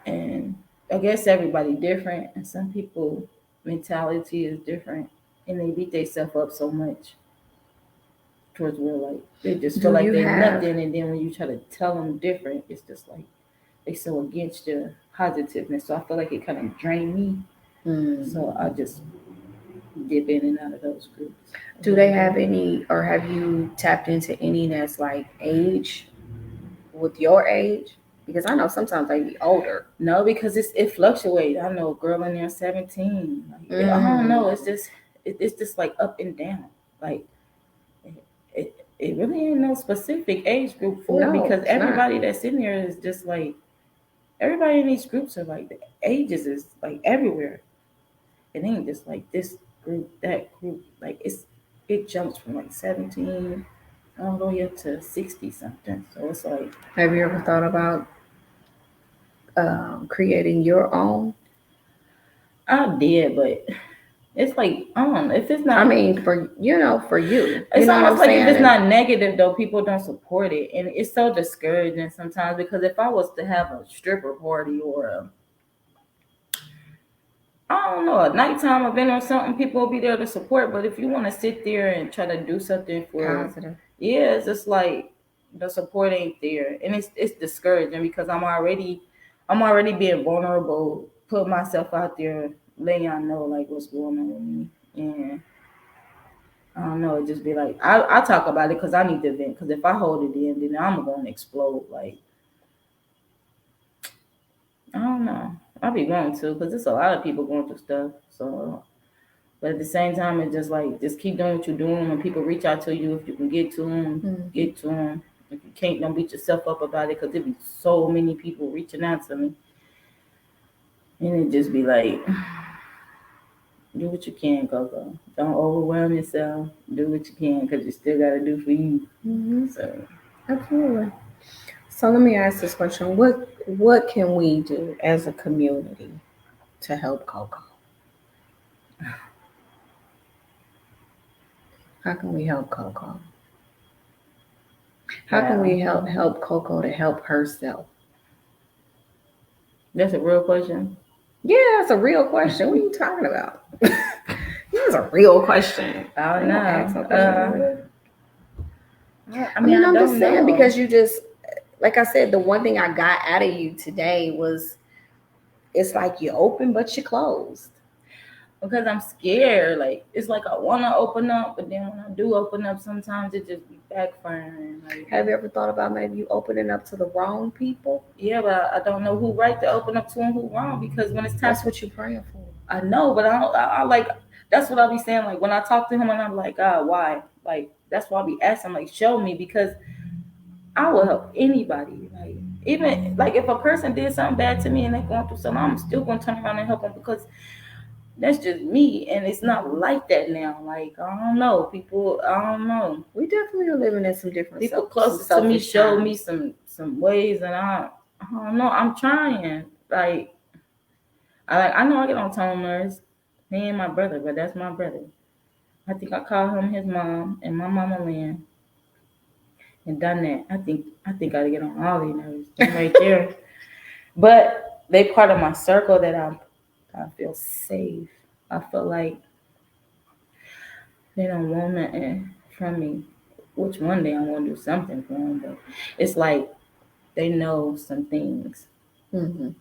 Speaker 4: and I guess everybody different, and some people mentality is different, and they beat themselves up so much towards where like they just feel like they're nothing, and then when you try to tell them different, it's just like they so against your positiveness. So I feel like it kind of drained me. So I just dip in and out of those groups.
Speaker 2: Do they have any, or have you tapped into any that's like age with your age? Because I know sometimes they be older.
Speaker 4: No, because it fluctuates. I know a girl in there 17. Like, I don't know. It's just like up and down. Like it really ain't no specific age group for it, because everybody that's in there is just like, everybody in these groups are like, the ages is like everywhere. It ain't just like this group, that group. Like it jumps from like 17 all the way up to 60 something. So it's like,
Speaker 2: have you ever thought about creating your own?
Speaker 4: I did, but it's like, if it's not,
Speaker 2: I mean, for you,
Speaker 4: it's almost like if it's not negative though, people don't support it, and it's so discouraging sometimes. Because if I was to have a stripper party or I don't know, a nighttime event or something, people will be there to support. But if you want to sit there and try to do something for
Speaker 2: positive,
Speaker 4: yeah, it's just like the support ain't there, and it's discouraging because I'm already being vulnerable, put myself out there, letting y'all know like what's going on with me, and I don't know, it just be like I talk about it because I need to vent. Because if I hold it in, then I'm gonna explode. Like I don't know. I'll be going to, because there's a lot of people going through stuff. So, but at the same time, it's just like, just keep doing what you're doing. When people reach out to you, if you can get to them, get to them. If you can't, don't beat yourself up about it, because there be so many people reaching out to me. And it just be like, do what you can, Coco. Don't overwhelm yourself. Do what you can, because you still got to do for you. So,
Speaker 2: absolutely. So let me ask this question: What can we do as a community to help Coco? How can we help Coco? How can we help Coco to help herself?
Speaker 4: That's a real question.
Speaker 2: Yeah, that's a real question. What are you talking about? That's a real question.
Speaker 4: I don't know.
Speaker 2: I mean, I'm just saying, because you just, like I said, the one thing I got out of you today was, it's like you open but you closed.
Speaker 4: Because I'm scared. Like, it's like I want to open up, but then when I do open up, sometimes it just be backfiring. Like,
Speaker 2: have you ever thought about maybe you opening up to the wrong people?
Speaker 4: Yeah, but I don't know who right to open up to and who wrong, because when it's time,
Speaker 2: that's what you're praying for.
Speaker 4: I know, but I like, that's what I be saying. Like, when I talk to him and I'm like, God, why? Like, that's why I be asking, like, show me, because I will help anybody. Like, even like if a person did something bad to me and they're going through something, I'm still going to turn around and help them, because that's just me, and it's not like that now. Like, I don't know, people. I don't know.
Speaker 2: We definitely are living in some different.
Speaker 4: People closest to me showed me some ways, and I don't know. I'm trying. Like, I know I get on Tone Nurse. He ain't my brother, but that's my brother. I think I called him his mom and my mama Lynn, and done that. I think I get on all these nerves right there. But they part of my circle that I feel safe. I feel like they don't want nothing from me, which one day I want to do something for them. But it's like they know some things, and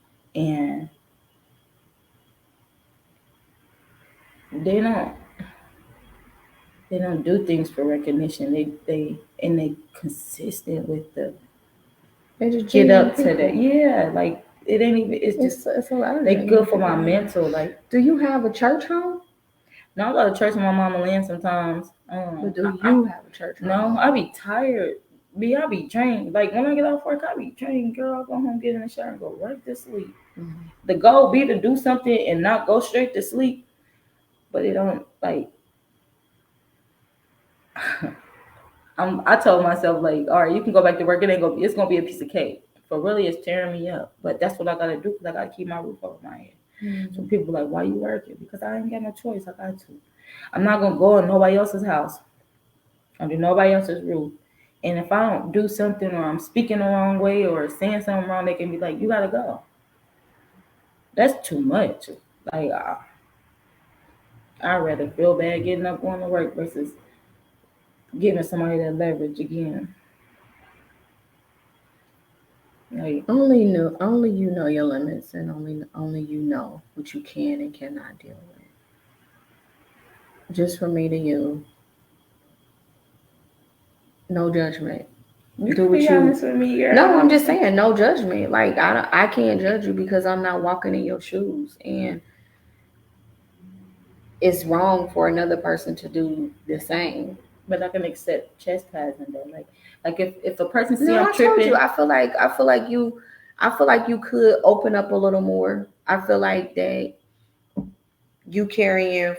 Speaker 4: they don't do things for recognition. They consistent with the get up to that. Yeah, like it ain't even. It's just
Speaker 2: it's a lot of
Speaker 4: they good for my mental. Like,
Speaker 2: do you have a church home?
Speaker 4: No, I go to church with my mama land sometimes.
Speaker 2: But do you have a church?
Speaker 4: No, I be tired. I be drained. Like when I get off work, I be drained. Girl, I go home, get in the shower, and go right to sleep.
Speaker 2: Mhm.
Speaker 4: The goal be to do something and not go straight to sleep, but it don't like. I told myself like, all right, you can go back to work. It's gonna be a piece of cake. But really, it's tearing me up. But that's what I gotta do because I gotta keep my roof over my head.
Speaker 2: Mhm.
Speaker 4: So people like, why you working? Because I ain't got no choice. I got to. I'm not gonna go in nobody else's house under nobody else's roof. And if I don't do something or I'm speaking the wrong way or saying something wrong, they can be like, you gotta go. That's too much. Like I'd rather feel bad getting up going to work versus giving somebody that leverage again. Like
Speaker 2: Only you know your limits, and only you know what you can and cannot deal with. Just from me to you, no judgment.
Speaker 4: you
Speaker 2: Do
Speaker 4: can
Speaker 2: what
Speaker 4: be
Speaker 2: you.
Speaker 4: honest with me, girl.
Speaker 2: No, I'm just saying, no judgment. Like I can't judge you because I'm not walking in your shoes, and it's wrong for another person to do the same.
Speaker 4: But I can accept chastising though. Like if a person see
Speaker 2: No,
Speaker 4: I'm
Speaker 2: I told
Speaker 4: tripping,
Speaker 2: you. I feel like you could open up a little more. I feel like that you carrying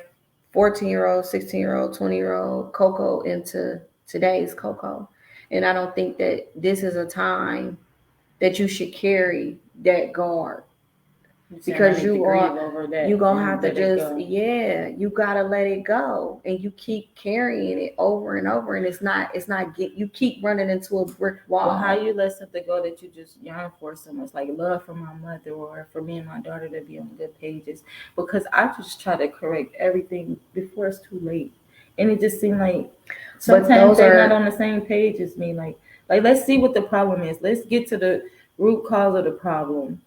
Speaker 2: 14-year-old, 16-year-old, 20-year-old Coco into today's Coco. And I don't think that this is a time that you should carry that guard because you gonna have to just you gotta let it go, and you keep carrying it over and over, and it's not you keep running into a brick wall.
Speaker 4: Well, how you let something go that you just yearn for so much, like love from my mother or for me and my daughter to be on good pages? Because I just try to correct everything before it's too late, and it just seemed like sometimes they're not on the same page as me. Like let's see what the problem is. Let's get to the root cause of the problem.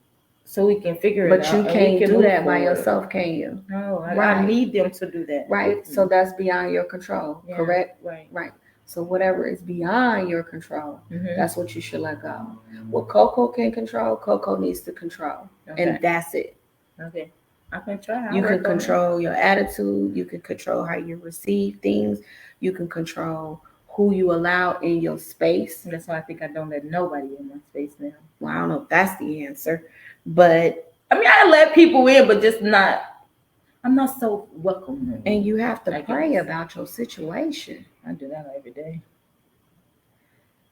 Speaker 4: So we can figure it out.
Speaker 2: But you can't do that by yourself, can you?
Speaker 4: No, I need them to do that.
Speaker 2: Right. So that's beyond your control, correct?
Speaker 4: Right.
Speaker 2: So whatever is beyond your control, that's what you should let go. What Coco can control, Coco needs to control. Okay. And that's it.
Speaker 4: Okay. I can try.
Speaker 2: You can control your attitude. You can control how you receive things. You can control who you allow in your space.
Speaker 4: That's why I think I don't let nobody in my space now.
Speaker 2: Well, I don't know if that's the answer. But
Speaker 4: I mean, I let people in, but just not. I'm not so welcome.
Speaker 2: And you have to pray about your situation.
Speaker 4: I do that every day.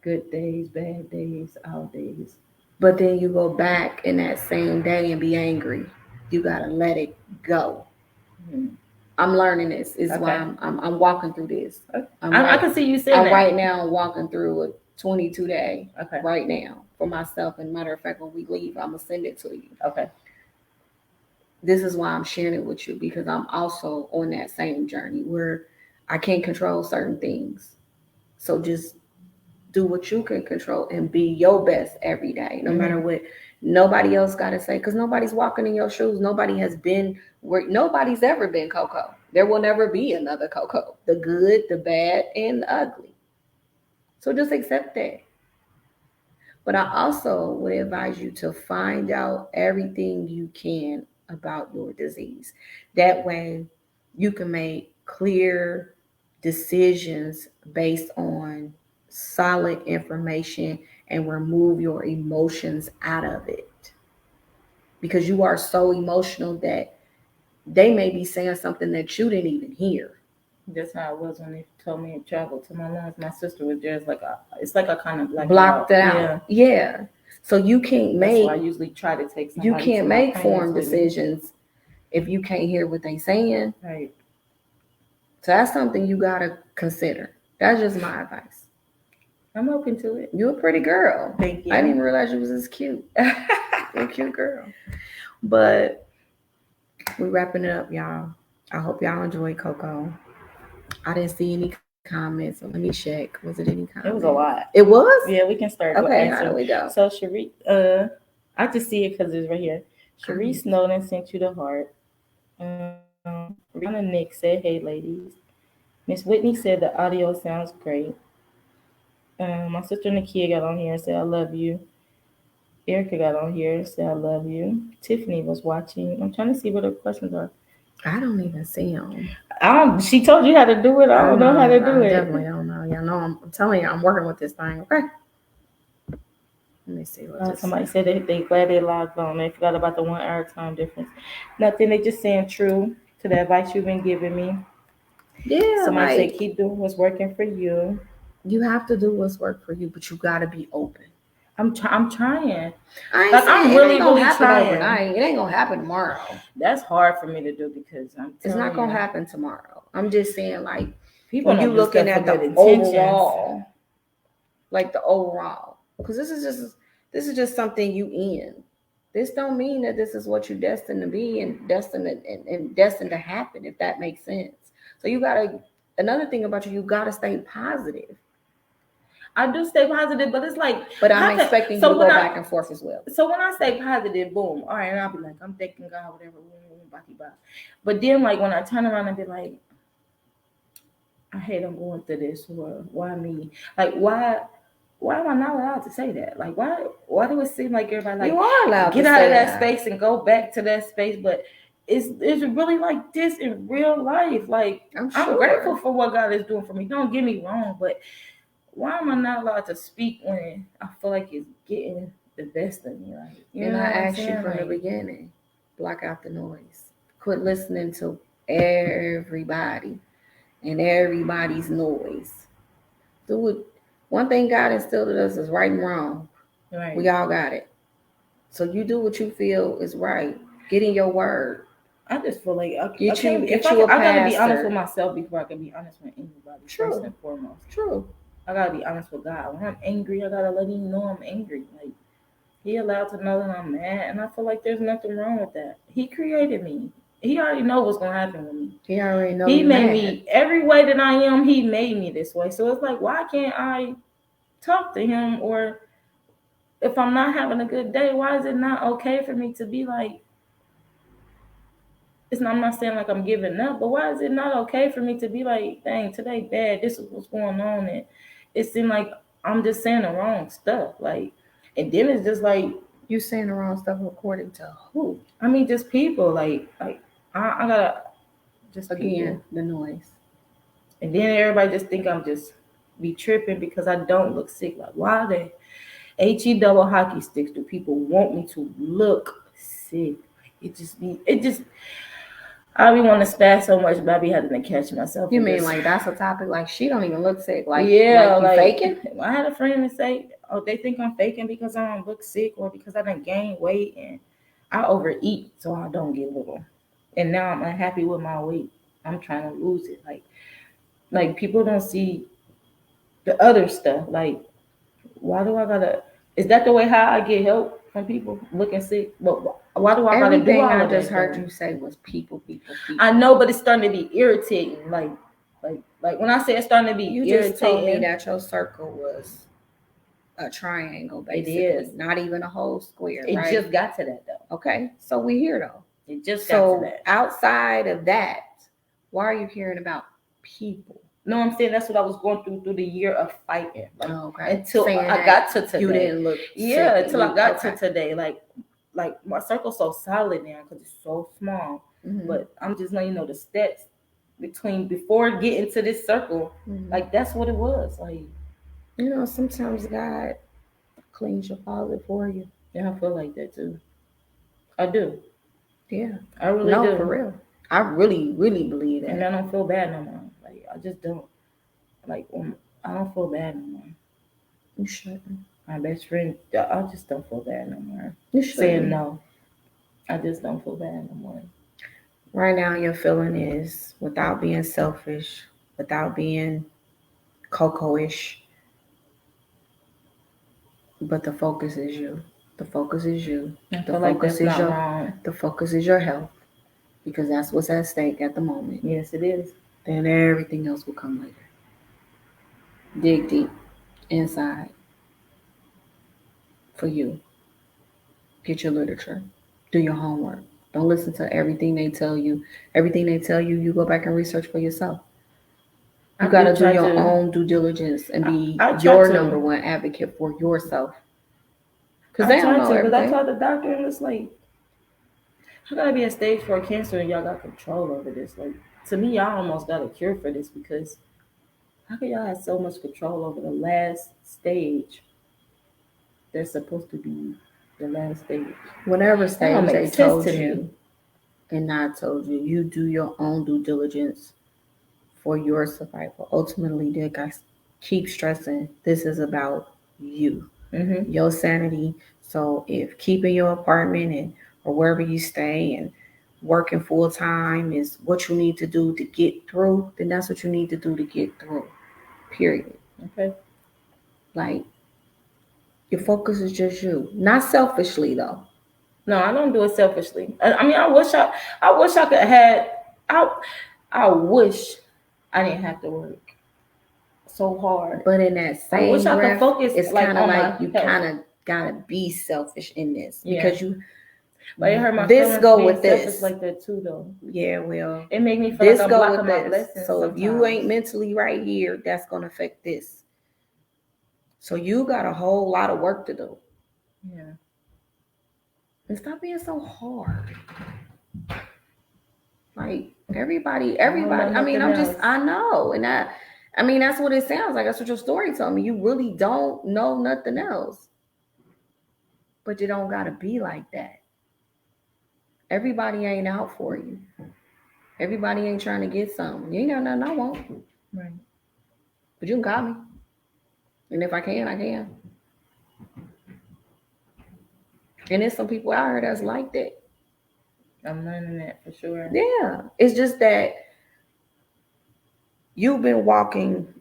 Speaker 4: Good days, bad days, all days.
Speaker 2: But then you go back in that same day and be angry. You gotta let it go. Mm-hmm. I'm learning this. Is why I'm walking through this.
Speaker 4: Okay. I can see you saying that.
Speaker 2: Right now I'm walking through a 22 day. Okay. Right now for myself. And matter of fact, when we leave, I'm gonna send it to you.
Speaker 4: Okay.
Speaker 2: This is why I'm sharing it with you, because I'm also on that same journey where I can't control certain things. So just do what you can control and be your best every day, no matter what nobody else got to say, because nobody's walking in your shoes. Nobody has been where nobody's ever been Coco. There will never be another Coco, the good, the bad, and the ugly. So just accept that. But I also would advise you to find out everything you can about your disease. That way you can make clear decisions based on solid information and remove your emotions out of it. Because you are so emotional that they may be saying something that you didn't even hear.
Speaker 4: That's how it was when they told me to travel to my lungs. My sister was there. It's like a kind of
Speaker 2: blocked it out. Yeah. So you can't make.
Speaker 4: That's why I usually try to take.
Speaker 2: You can't make formed decisions if you can't hear what they're saying.
Speaker 4: Right.
Speaker 2: So that's something you gotta consider. That's just my advice.
Speaker 4: I'm open to it.
Speaker 2: You're a pretty girl.
Speaker 4: Thank you.
Speaker 2: I didn't even realize you was this cute. You're a cute girl. But we're wrapping it up, y'all. I hope y'all enjoyed Coco. I didn't see any comments, so let me check. Was it any comments?
Speaker 4: It was a lot.
Speaker 2: It was?
Speaker 4: Yeah, we can start.
Speaker 2: Okay, how do we go?
Speaker 4: So Cherie, I just see it because it's right here. Cherie Snowden sent you the heart. Rihanna Nick said, "Hey ladies." Miss Whitney said the audio sounds great. My sister Nakia got on here and said, "I love you." Erica got on here and said, "I love you." Tiffany was watching. I'm trying to see what her questions are.
Speaker 2: I don't even see them.
Speaker 4: She told you how to do it. I don't know how to do
Speaker 2: I
Speaker 4: it.
Speaker 2: definitely don't know. Y'all know I'm telling you, I'm working with this thing. Okay. Let me see what this
Speaker 4: Somebody said they glad they logged on. They forgot about the 1 hour time difference. Nothing. They just saying true to the advice you've been giving me.
Speaker 2: Yeah,
Speaker 4: Somebody
Speaker 2: like,
Speaker 4: said keep doing what's working for you.
Speaker 2: you have to do what's work for you, but you gotta be open.
Speaker 4: I'm trying.
Speaker 2: I ain't
Speaker 4: Like,
Speaker 2: saying
Speaker 4: I'm
Speaker 2: it
Speaker 4: really,
Speaker 2: ain't gonna
Speaker 4: really
Speaker 2: happen
Speaker 4: trying.
Speaker 2: overnight. It ain't gonna happen tomorrow.
Speaker 4: That's hard for me to do because
Speaker 2: It's not gonna happen tomorrow. I'm just saying, like,
Speaker 4: people
Speaker 2: when you
Speaker 4: don't do
Speaker 2: looking
Speaker 4: stuff
Speaker 2: at
Speaker 4: for
Speaker 2: the
Speaker 4: good intentions.
Speaker 2: overall, like the overall, because this is just something you in. This don't mean that this is what you're destined to be and destined to happen, if that makes sense. So you gotta, another thing about you gotta stay positive.
Speaker 4: I do stay positive, but it's like,
Speaker 2: But I'm expecting you to go back and forth as well.
Speaker 4: So when I say positive, boom, all right, and I'll be like, I'm thanking God, whatever, but then like when I turn around and be like, I hate I'm going through this, or why me? Like, why am I not allowed to say that? Like, why do it seem like everybody like
Speaker 2: You are allowed
Speaker 4: get
Speaker 2: to
Speaker 4: out
Speaker 2: say
Speaker 4: of that
Speaker 2: that
Speaker 4: space and go back to that space? But it's really like this in real life. Like,
Speaker 2: I'm sure.
Speaker 4: I'm grateful for what God is doing for me. Don't get me wrong, but why am I not allowed to speak when I feel like it's getting the best of me? Like,
Speaker 2: and I asked you from the beginning, block out the noise. Quit listening to everybody and everybody's noise. Do it. One thing God instilled in us is right and wrong.
Speaker 4: Right.
Speaker 2: We all got it. So you do what you feel is right. Get in your word.
Speaker 4: I just feel like I
Speaker 2: Get
Speaker 4: gotta be honest with myself before I can be honest with anybody.
Speaker 2: True.
Speaker 4: First and foremost.
Speaker 2: True.
Speaker 4: I gotta be honest with God. When I'm angry, I gotta let him know I'm angry. Like, he allowed to know that I'm mad, and I feel like there's nothing wrong with that. He created me. He already knows what's gonna happen with me.
Speaker 2: He already knows.
Speaker 4: He made me every way that I am. He made me this way. So it's like, why can't I talk to him? Or if I'm not having a good day, why is it not okay for me to be like? I'm not saying like I'm giving up, but why is it not okay for me to be like, dang, today bad, this is what's going on, and it seemed like I'm just saying the wrong stuff, like, and then it's just like,
Speaker 2: you saying the wrong stuff according to who?
Speaker 4: I mean, just people, like I gotta just
Speaker 2: again people. The noise,
Speaker 4: and then everybody just think I'm just be tripping because I don't look sick. Like, why the HE double hockey sticks do people want me to look sick? It just. I be wanting to spaz so much, but I be having to catch myself.
Speaker 2: You mean like that's a topic? Like, she don't even look sick. Like,
Speaker 4: yeah,
Speaker 2: like you faking?
Speaker 4: I had a friend that say, "Oh, they think I'm faking because I don't look sick or because I done gained weight and I overeat so I don't get little." And now I'm unhappy with my weight. I'm trying to lose it. Like people don't see the other stuff. Like, why do I gotta? Is that the way how I get help from people looking sick? But why do I gotta do all
Speaker 2: I
Speaker 4: of
Speaker 2: just
Speaker 4: that,
Speaker 2: heard
Speaker 4: though?
Speaker 2: you say was people.
Speaker 4: I know, but it's starting to be irritating. Like when I say it's starting to be
Speaker 2: you
Speaker 4: irritating.
Speaker 2: just told me that your circle was a triangle, basically. It is not even a whole square.
Speaker 4: It
Speaker 2: right?
Speaker 4: just got to that though.
Speaker 2: Okay, so we here though.
Speaker 4: It just got to that.
Speaker 2: Outside of that, why are you hearing about people?
Speaker 4: No, I'm saying that's what I was going through the year of fighting. Like,
Speaker 2: okay.
Speaker 4: Until I got to today.
Speaker 2: You didn't look.
Speaker 4: Yeah, until I got to today. Like my circle's so solid now because it's so small. Mm-hmm. But I'm just letting you know the steps between before getting to this circle. Mm-hmm. Like, that's what it was. Like,
Speaker 2: you know, sometimes God cleans your closet for you.
Speaker 4: Yeah, I feel like that too. I do.
Speaker 2: Yeah,
Speaker 4: I really do.
Speaker 2: For real. I really, really believe that.
Speaker 4: And I don't feel bad no more. Like, I just don't. Like, I don't feel bad no more.
Speaker 2: You shouldn't.
Speaker 4: My best friend, I just don't feel bad no more.
Speaker 2: You shouldn't.
Speaker 4: Saying no. I just don't feel bad no more.
Speaker 2: Right now, your feeling is, without being selfish, without being cocoa-ish, but the focus is you. The focus is you.
Speaker 4: The focus is not wrong.
Speaker 2: The focus is your health, because that's what's at stake at the moment.
Speaker 4: Yes, it is.
Speaker 2: Then everything else will come later. Dig deep inside for you. Get your literature. Do your homework. Don't listen to everything they tell you. Everything they tell you, you go back and research for yourself. You got to do your own due diligence and be your number one advocate for yourself. Because they don't know everything.
Speaker 4: But I told the doctor, and it's like, I gotta be a stage 4 cancer and y'all got control over this. Like, to me, y'all almost got a cure for this because how can y'all have so much control over the last stage that's supposed to be the last stage?
Speaker 2: Whatever
Speaker 4: That don't
Speaker 2: stage they
Speaker 4: make sense
Speaker 2: told
Speaker 4: to
Speaker 2: you
Speaker 4: me.
Speaker 2: and not told you, you do your own due diligence for your survival. Ultimately, Dick, I keep stressing this is about you,
Speaker 4: Mm-hmm.
Speaker 2: your sanity. So if keeping your apartment and or wherever you stay and working full time is what you need to do to get through, then that's what you need to do to get through. Period.
Speaker 4: Okay.
Speaker 2: Like your focus is just you, not selfishly though.
Speaker 4: No, I don't do it selfishly. I mean, I wish I could have. I wish I didn't have to work so hard.
Speaker 2: But in that
Speaker 4: I wish
Speaker 2: same
Speaker 4: I could
Speaker 2: breath,
Speaker 4: focus
Speaker 2: it's
Speaker 4: like
Speaker 2: kind of
Speaker 4: on my
Speaker 2: like you
Speaker 4: health.
Speaker 2: kind of gotta be selfish in this
Speaker 4: Yeah.
Speaker 2: because you.
Speaker 4: But it hurt my
Speaker 2: This
Speaker 4: feelings
Speaker 2: go
Speaker 4: being
Speaker 2: with
Speaker 4: selfish
Speaker 2: this.
Speaker 4: like that too, though.
Speaker 2: Yeah, well,
Speaker 4: It made me feel
Speaker 2: this
Speaker 4: like I'm
Speaker 2: go
Speaker 4: blocking
Speaker 2: with
Speaker 4: my
Speaker 2: this.
Speaker 4: blessings.
Speaker 2: So if you
Speaker 4: sometimes.
Speaker 2: ain't mentally right here, that's gonna affect this. So you got a whole lot of work to do.
Speaker 4: Yeah.
Speaker 2: And stop being so hard. Like everybody.
Speaker 4: I don't know
Speaker 2: I mean,
Speaker 4: nothing else.
Speaker 2: I know, and I mean, that's what it sounds like. That's what your story told me. You really don't know nothing else, but you don't gotta be like that. Everybody ain't out for you. Everybody ain't trying to get something. You ain't got nothing I want,
Speaker 4: Right.
Speaker 2: but you can call me, and if I can, I can. And there's some people out here that's like that.
Speaker 4: I'm learning that for sure.
Speaker 2: Yeah, it's just that you've been walking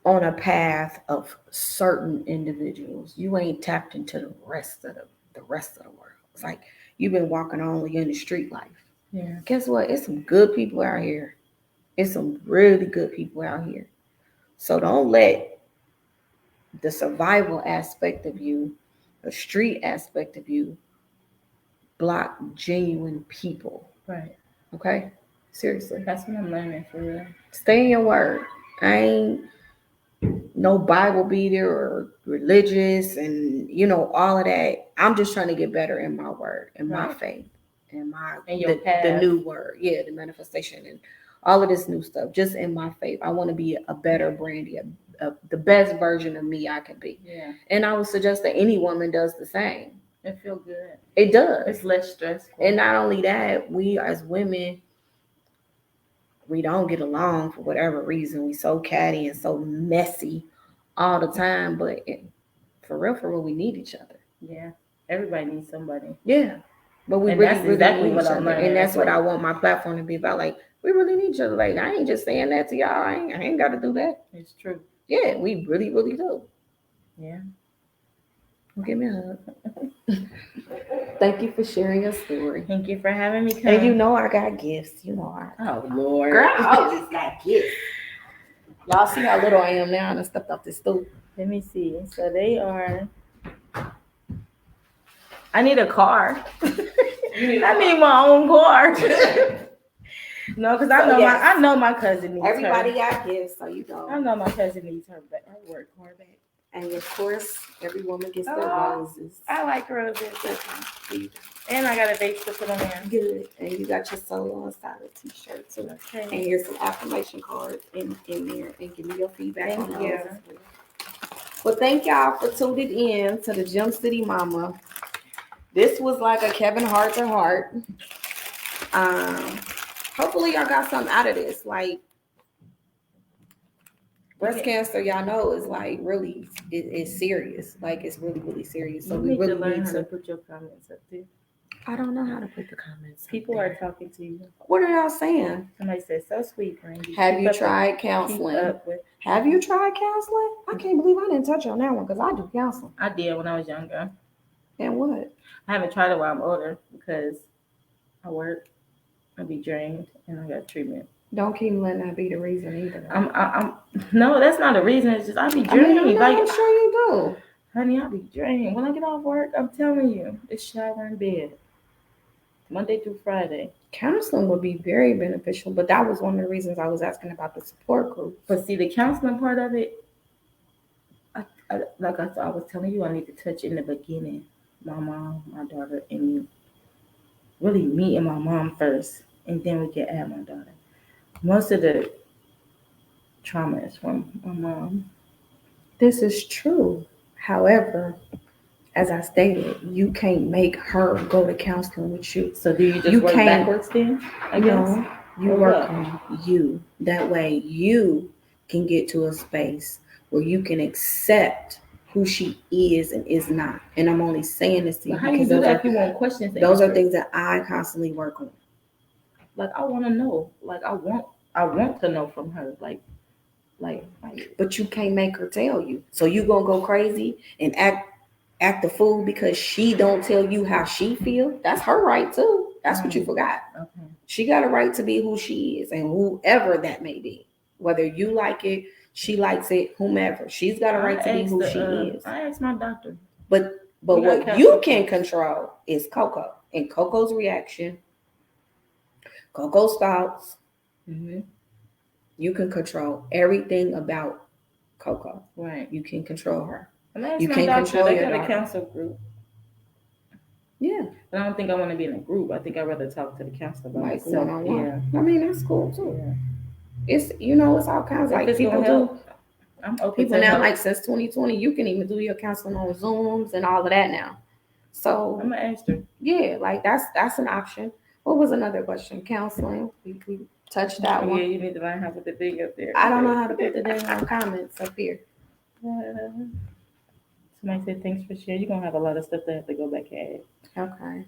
Speaker 2: on a path of certain individuals. You ain't tapped into the rest of the rest of the world. It's like you've been walking only in the street life.
Speaker 4: Yeah.
Speaker 2: Guess what? It's some good people out here. It's some really good people out here. So don't let the survival aspect of you, the street aspect of you, block genuine people.
Speaker 4: Right.
Speaker 2: Okay? Seriously.
Speaker 4: That's what I'm learning for real.
Speaker 2: Stay in your word. I ain't no Bible beater or religious and all of that. I'm just trying to get better in my word, in my
Speaker 4: Right.
Speaker 2: faith, in my
Speaker 4: In your
Speaker 2: the
Speaker 4: path.
Speaker 2: new word. Yeah, the manifestation and all of this new stuff. Just in my faith. I want to be a better Brandy, the best version of me I can be.
Speaker 4: Yeah.
Speaker 2: And I would suggest that any woman does the same.
Speaker 4: It feels good.
Speaker 2: It does.
Speaker 4: It's less stressful.
Speaker 2: And not only that, we as women, we don't get along for whatever reason. We so catty and so messy all the time, but for real, we need each other.
Speaker 4: Yeah. Everybody needs somebody.
Speaker 2: Yeah, but we
Speaker 4: And
Speaker 2: really,
Speaker 4: that's
Speaker 2: really
Speaker 4: exactly
Speaker 2: need
Speaker 4: what
Speaker 2: each
Speaker 4: I'm
Speaker 2: other,
Speaker 4: learning.
Speaker 2: and that's
Speaker 4: It's
Speaker 2: what
Speaker 4: like-
Speaker 2: I want my platform to be about. Like, we really need each other. Like, I ain't just saying that to y'all. I ain't got to do that.
Speaker 4: It's true.
Speaker 2: Yeah, we really, really do.
Speaker 4: Yeah.
Speaker 2: Well, give me a hug. Thank you for sharing your story.
Speaker 4: Thank you for having me come.
Speaker 2: And I got gifts.
Speaker 4: Oh Lord.
Speaker 2: Girl, I always got gifts. Y'all see how little I am now, and I stepped off this stool.
Speaker 4: Let me see. So they are. I need a car. I need my own car. No, because I know my cousin needs
Speaker 2: Everybody
Speaker 4: her.
Speaker 2: got gifts, so
Speaker 4: I know my cousin needs her work car back.
Speaker 2: And of course, every woman gets their
Speaker 4: Oh.
Speaker 2: roses.
Speaker 4: I like roses. And I got a base to put on there.
Speaker 2: Good. And you got your solo and solid t-shirt too. And
Speaker 4: Okay.
Speaker 2: here's some affirmation cards in there. And give me your feedback
Speaker 4: Thank
Speaker 2: on those.
Speaker 4: you.
Speaker 2: Well, thank y'all for tuning in to the Gym City Mama. This was like a Kevin Hart to heart. Hopefully y'all got something out of this. Like, breast cancer, y'all know, is like really, it's serious. Like, it's really, really serious. So
Speaker 4: You
Speaker 2: we
Speaker 4: need
Speaker 2: really
Speaker 4: to learn
Speaker 2: need
Speaker 4: how
Speaker 2: to.
Speaker 4: to put your comments up too.
Speaker 2: I don't know how to put the comments.
Speaker 4: People are talking to you.
Speaker 2: What are y'all saying?
Speaker 4: Somebody said, "So sweet, Brandy."
Speaker 2: Have you
Speaker 4: Keep up
Speaker 2: tried
Speaker 4: with-
Speaker 2: counseling?
Speaker 4: keep up with-
Speaker 2: Have you tried counseling? I can't believe I didn't touch on that one because I do counseling.
Speaker 4: I did when I was younger.
Speaker 2: And what?
Speaker 4: I haven't tried it while I'm older because I work, I be drained, and I got treatment.
Speaker 2: Don't keep letting that be the reason either.
Speaker 4: I'm no, that's not a reason. It's just I be
Speaker 2: I
Speaker 4: drained.
Speaker 2: mean, I'm sure you do.
Speaker 4: Honey, I be drained. When I get off work, I'm telling you, it's shower and bed. Monday through Friday.
Speaker 2: Counseling would be very beneficial, but that was one of the reasons I was asking about the support group.
Speaker 4: But see, the counseling part of it, like I was telling you, I need to touch in the beginning. My mom, my daughter, and me. really me and my mom first, and then we can add my daughter. Most of the trauma is from my mom.
Speaker 2: This is true. However, as I stated, you can't make her go to counseling with you.
Speaker 4: So do you just
Speaker 2: You
Speaker 4: work
Speaker 2: can't-
Speaker 4: backwards then? I guess.
Speaker 2: No, you
Speaker 4: Or
Speaker 2: work
Speaker 4: what?
Speaker 2: on you. That way you can get to a space where you can accept who she is and is not. And I'm only saying this to you
Speaker 4: But how you
Speaker 2: because
Speaker 4: do
Speaker 2: those
Speaker 4: that
Speaker 2: are
Speaker 4: if you want questions
Speaker 2: those are
Speaker 4: answered?
Speaker 2: things that I constantly work on.
Speaker 4: Like I want to know. Like I want to know from her. Like.
Speaker 2: But you can't make her tell you. So you gonna go crazy and act a fool because she don't tell you how she feel. That's her right too. That's what you forgot.
Speaker 4: Okay.
Speaker 2: She got a right to be who she is and whoever that may be. Whether you like it, she likes it, whomever. She's got a right to be who she is.
Speaker 4: I asked my doctor.
Speaker 2: But
Speaker 4: We got
Speaker 2: what
Speaker 4: counseling
Speaker 2: you can
Speaker 4: calls.
Speaker 2: control is Coco and Coco's reaction, Coco's thoughts.
Speaker 4: Mm-hmm.
Speaker 2: You can control everything about Coco.
Speaker 4: Right.
Speaker 2: You can control her.
Speaker 4: And I asked
Speaker 2: You
Speaker 4: my
Speaker 2: can't
Speaker 4: doctor.
Speaker 2: control
Speaker 4: They
Speaker 2: your
Speaker 4: got a
Speaker 2: daughter.
Speaker 4: counsel group.
Speaker 2: Yeah,
Speaker 4: But I don't think I want to be in a group. I think I'd rather talk to the counselor by
Speaker 2: like
Speaker 4: myself.
Speaker 2: one-on-one. I mean, that's cool too.
Speaker 4: Yeah.
Speaker 2: It's it's all kinds
Speaker 4: If
Speaker 2: like
Speaker 4: it's
Speaker 2: people
Speaker 4: gonna
Speaker 2: do.
Speaker 4: help, I'm open
Speaker 2: People
Speaker 4: to
Speaker 2: now
Speaker 4: help.
Speaker 2: like since 2020, you can even do your counseling on Zooms and all of that now. So
Speaker 4: I'm gonna ask her.
Speaker 2: yeah, like that's an option. What was another question? Counseling. We touched that
Speaker 4: Yeah,
Speaker 2: one.
Speaker 4: you need to learn how to put the thing up there.
Speaker 2: I don't know how to put the damn comments up here.
Speaker 4: Somebody said thanks for sharing. You're gonna have a lot of stuff to have to go back and add.
Speaker 2: Okay.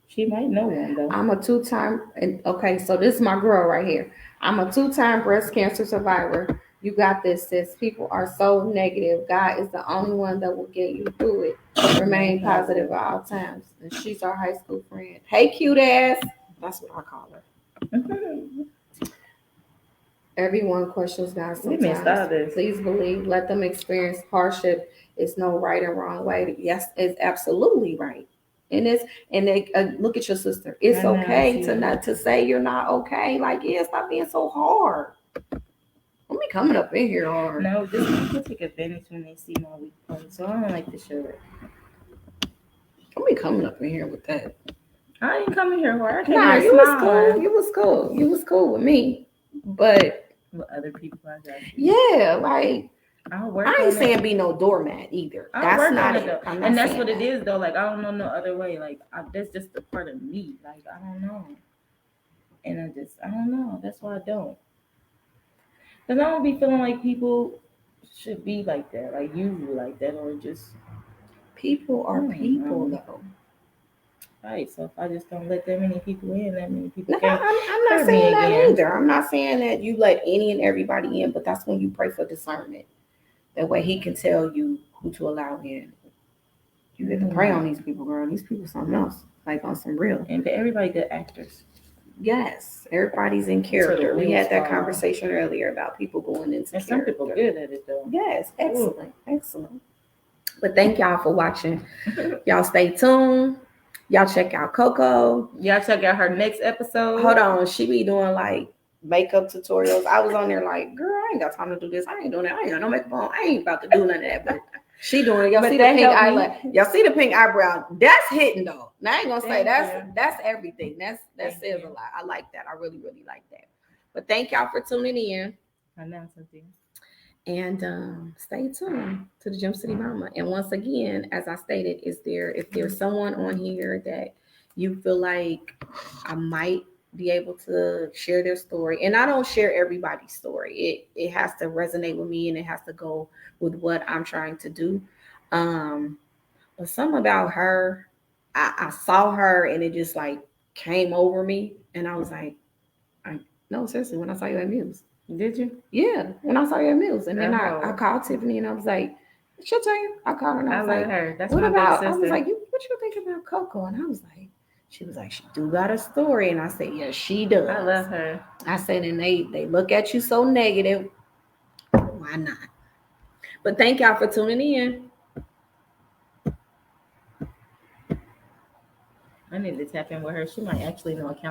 Speaker 4: She might know one though.
Speaker 2: I'm a okay, so this is my girl right here. I'm a 2-time breast cancer survivor. You got this, sis. People are so negative. God is the only one that will get you through it. Remain positive at all times. And she's our high school friend. Hey, cute ass. That's what I call her. Everyone questions God
Speaker 4: We missed all
Speaker 2: sometimes.
Speaker 4: this.
Speaker 2: Please believe. Let them experience hardship. It's no right and wrong way. Yes, it's absolutely right. And they look at your sister. It's
Speaker 4: I know,
Speaker 2: okay
Speaker 4: I
Speaker 2: to
Speaker 4: see.
Speaker 2: not to say you're not okay. Like, yeah, stop being so hard. Don't be coming up in here hard.
Speaker 4: No, just people take advantage when they see my weak point. So I don't like to show it.
Speaker 2: Don't be coming up in here with that.
Speaker 4: I ain't coming here hard. I came
Speaker 2: Nah,
Speaker 4: here
Speaker 2: you was
Speaker 4: smiling.
Speaker 2: cool. You was cool. You was cool with me. But
Speaker 4: With other people, I got you.
Speaker 2: yeah, like
Speaker 4: I'll work
Speaker 2: I
Speaker 4: on
Speaker 2: ain't
Speaker 4: it.
Speaker 2: saying be no doormat either.
Speaker 4: I'll
Speaker 2: That's
Speaker 4: work
Speaker 2: not
Speaker 4: on it
Speaker 2: it.
Speaker 4: though.
Speaker 2: I'm not
Speaker 4: And that's
Speaker 2: saying
Speaker 4: what it
Speaker 2: that.
Speaker 4: is though. Like I don't know no other way. Like that's just a part of me. Like I don't know. And I don't know. That's why I don't. Cause I don't be feeling like people should be like that. Like usually like that or just
Speaker 2: People are people,
Speaker 4: know.
Speaker 2: though.
Speaker 4: right. So if I just don't let that many people in, that many people
Speaker 2: No,
Speaker 4: can't.
Speaker 2: I'm not
Speaker 4: hurt me
Speaker 2: saying that
Speaker 4: again.
Speaker 2: either. I'm not saying that you let any and everybody in, but that's when you pray for discernment. That way he can tell you who to allow in. You get to pray on these people, girl. These people something else. Like on some real.
Speaker 4: And but everybody good actors.
Speaker 2: Yes, everybody's in
Speaker 4: That's where the
Speaker 2: character. We
Speaker 4: wheels
Speaker 2: had that
Speaker 4: fall off.
Speaker 2: conversation earlier about people going into
Speaker 4: And some
Speaker 2: character.
Speaker 4: people good at it though.
Speaker 2: Yes, excellent, excellent. But thank y'all for watching. Y'all stay tuned. Y'all check out Coco.
Speaker 4: Y'all check out her next episode.
Speaker 2: Hold on, she be doing like makeup tutorials. I was on there like, girl, I ain't got time to do this. I ain't doing that. I ain't got no makeup on. I ain't about to do none of that. But she doing it. Y'all
Speaker 4: But
Speaker 2: see the
Speaker 4: that
Speaker 2: pink
Speaker 4: helped me.
Speaker 2: eyelash. Y'all see the pink eyebrow. That's hitting though. Now I ain't gonna say
Speaker 4: Thank
Speaker 2: that's everything. That
Speaker 4: Thank
Speaker 2: says
Speaker 4: you.
Speaker 2: a lot. I like that. I really, really like that. But thank y'all for tuning in.
Speaker 4: I know something.
Speaker 2: And stay tuned to the Gem City Mama. And once again, as I stated, if there's someone on here that you feel like I might be able to share their story, and I don't share everybody's story. It has to resonate with me and it has to go with what I'm trying to do. But something about her, I saw her and it just like came over me, and I was like, no, seriously, when I saw you at Muse.
Speaker 4: Did you?
Speaker 2: Yeah, when I saw you at Mills. And then
Speaker 4: Oh.
Speaker 2: I called Tiffany and I was like, it's your turn. I called her and I
Speaker 4: I
Speaker 2: was
Speaker 4: love
Speaker 2: like,
Speaker 4: her. That's
Speaker 2: what
Speaker 4: my
Speaker 2: about?
Speaker 4: big
Speaker 2: I
Speaker 4: sister.
Speaker 2: was like, what you think about Coco? And I was like, she was like, she do got a story. And I said, yeah, she does.
Speaker 4: I love her.
Speaker 2: I said, and they look at you so negative. Why not? But thank y'all for tuning in.
Speaker 4: I need to tap in with her. She might actually know a counselor.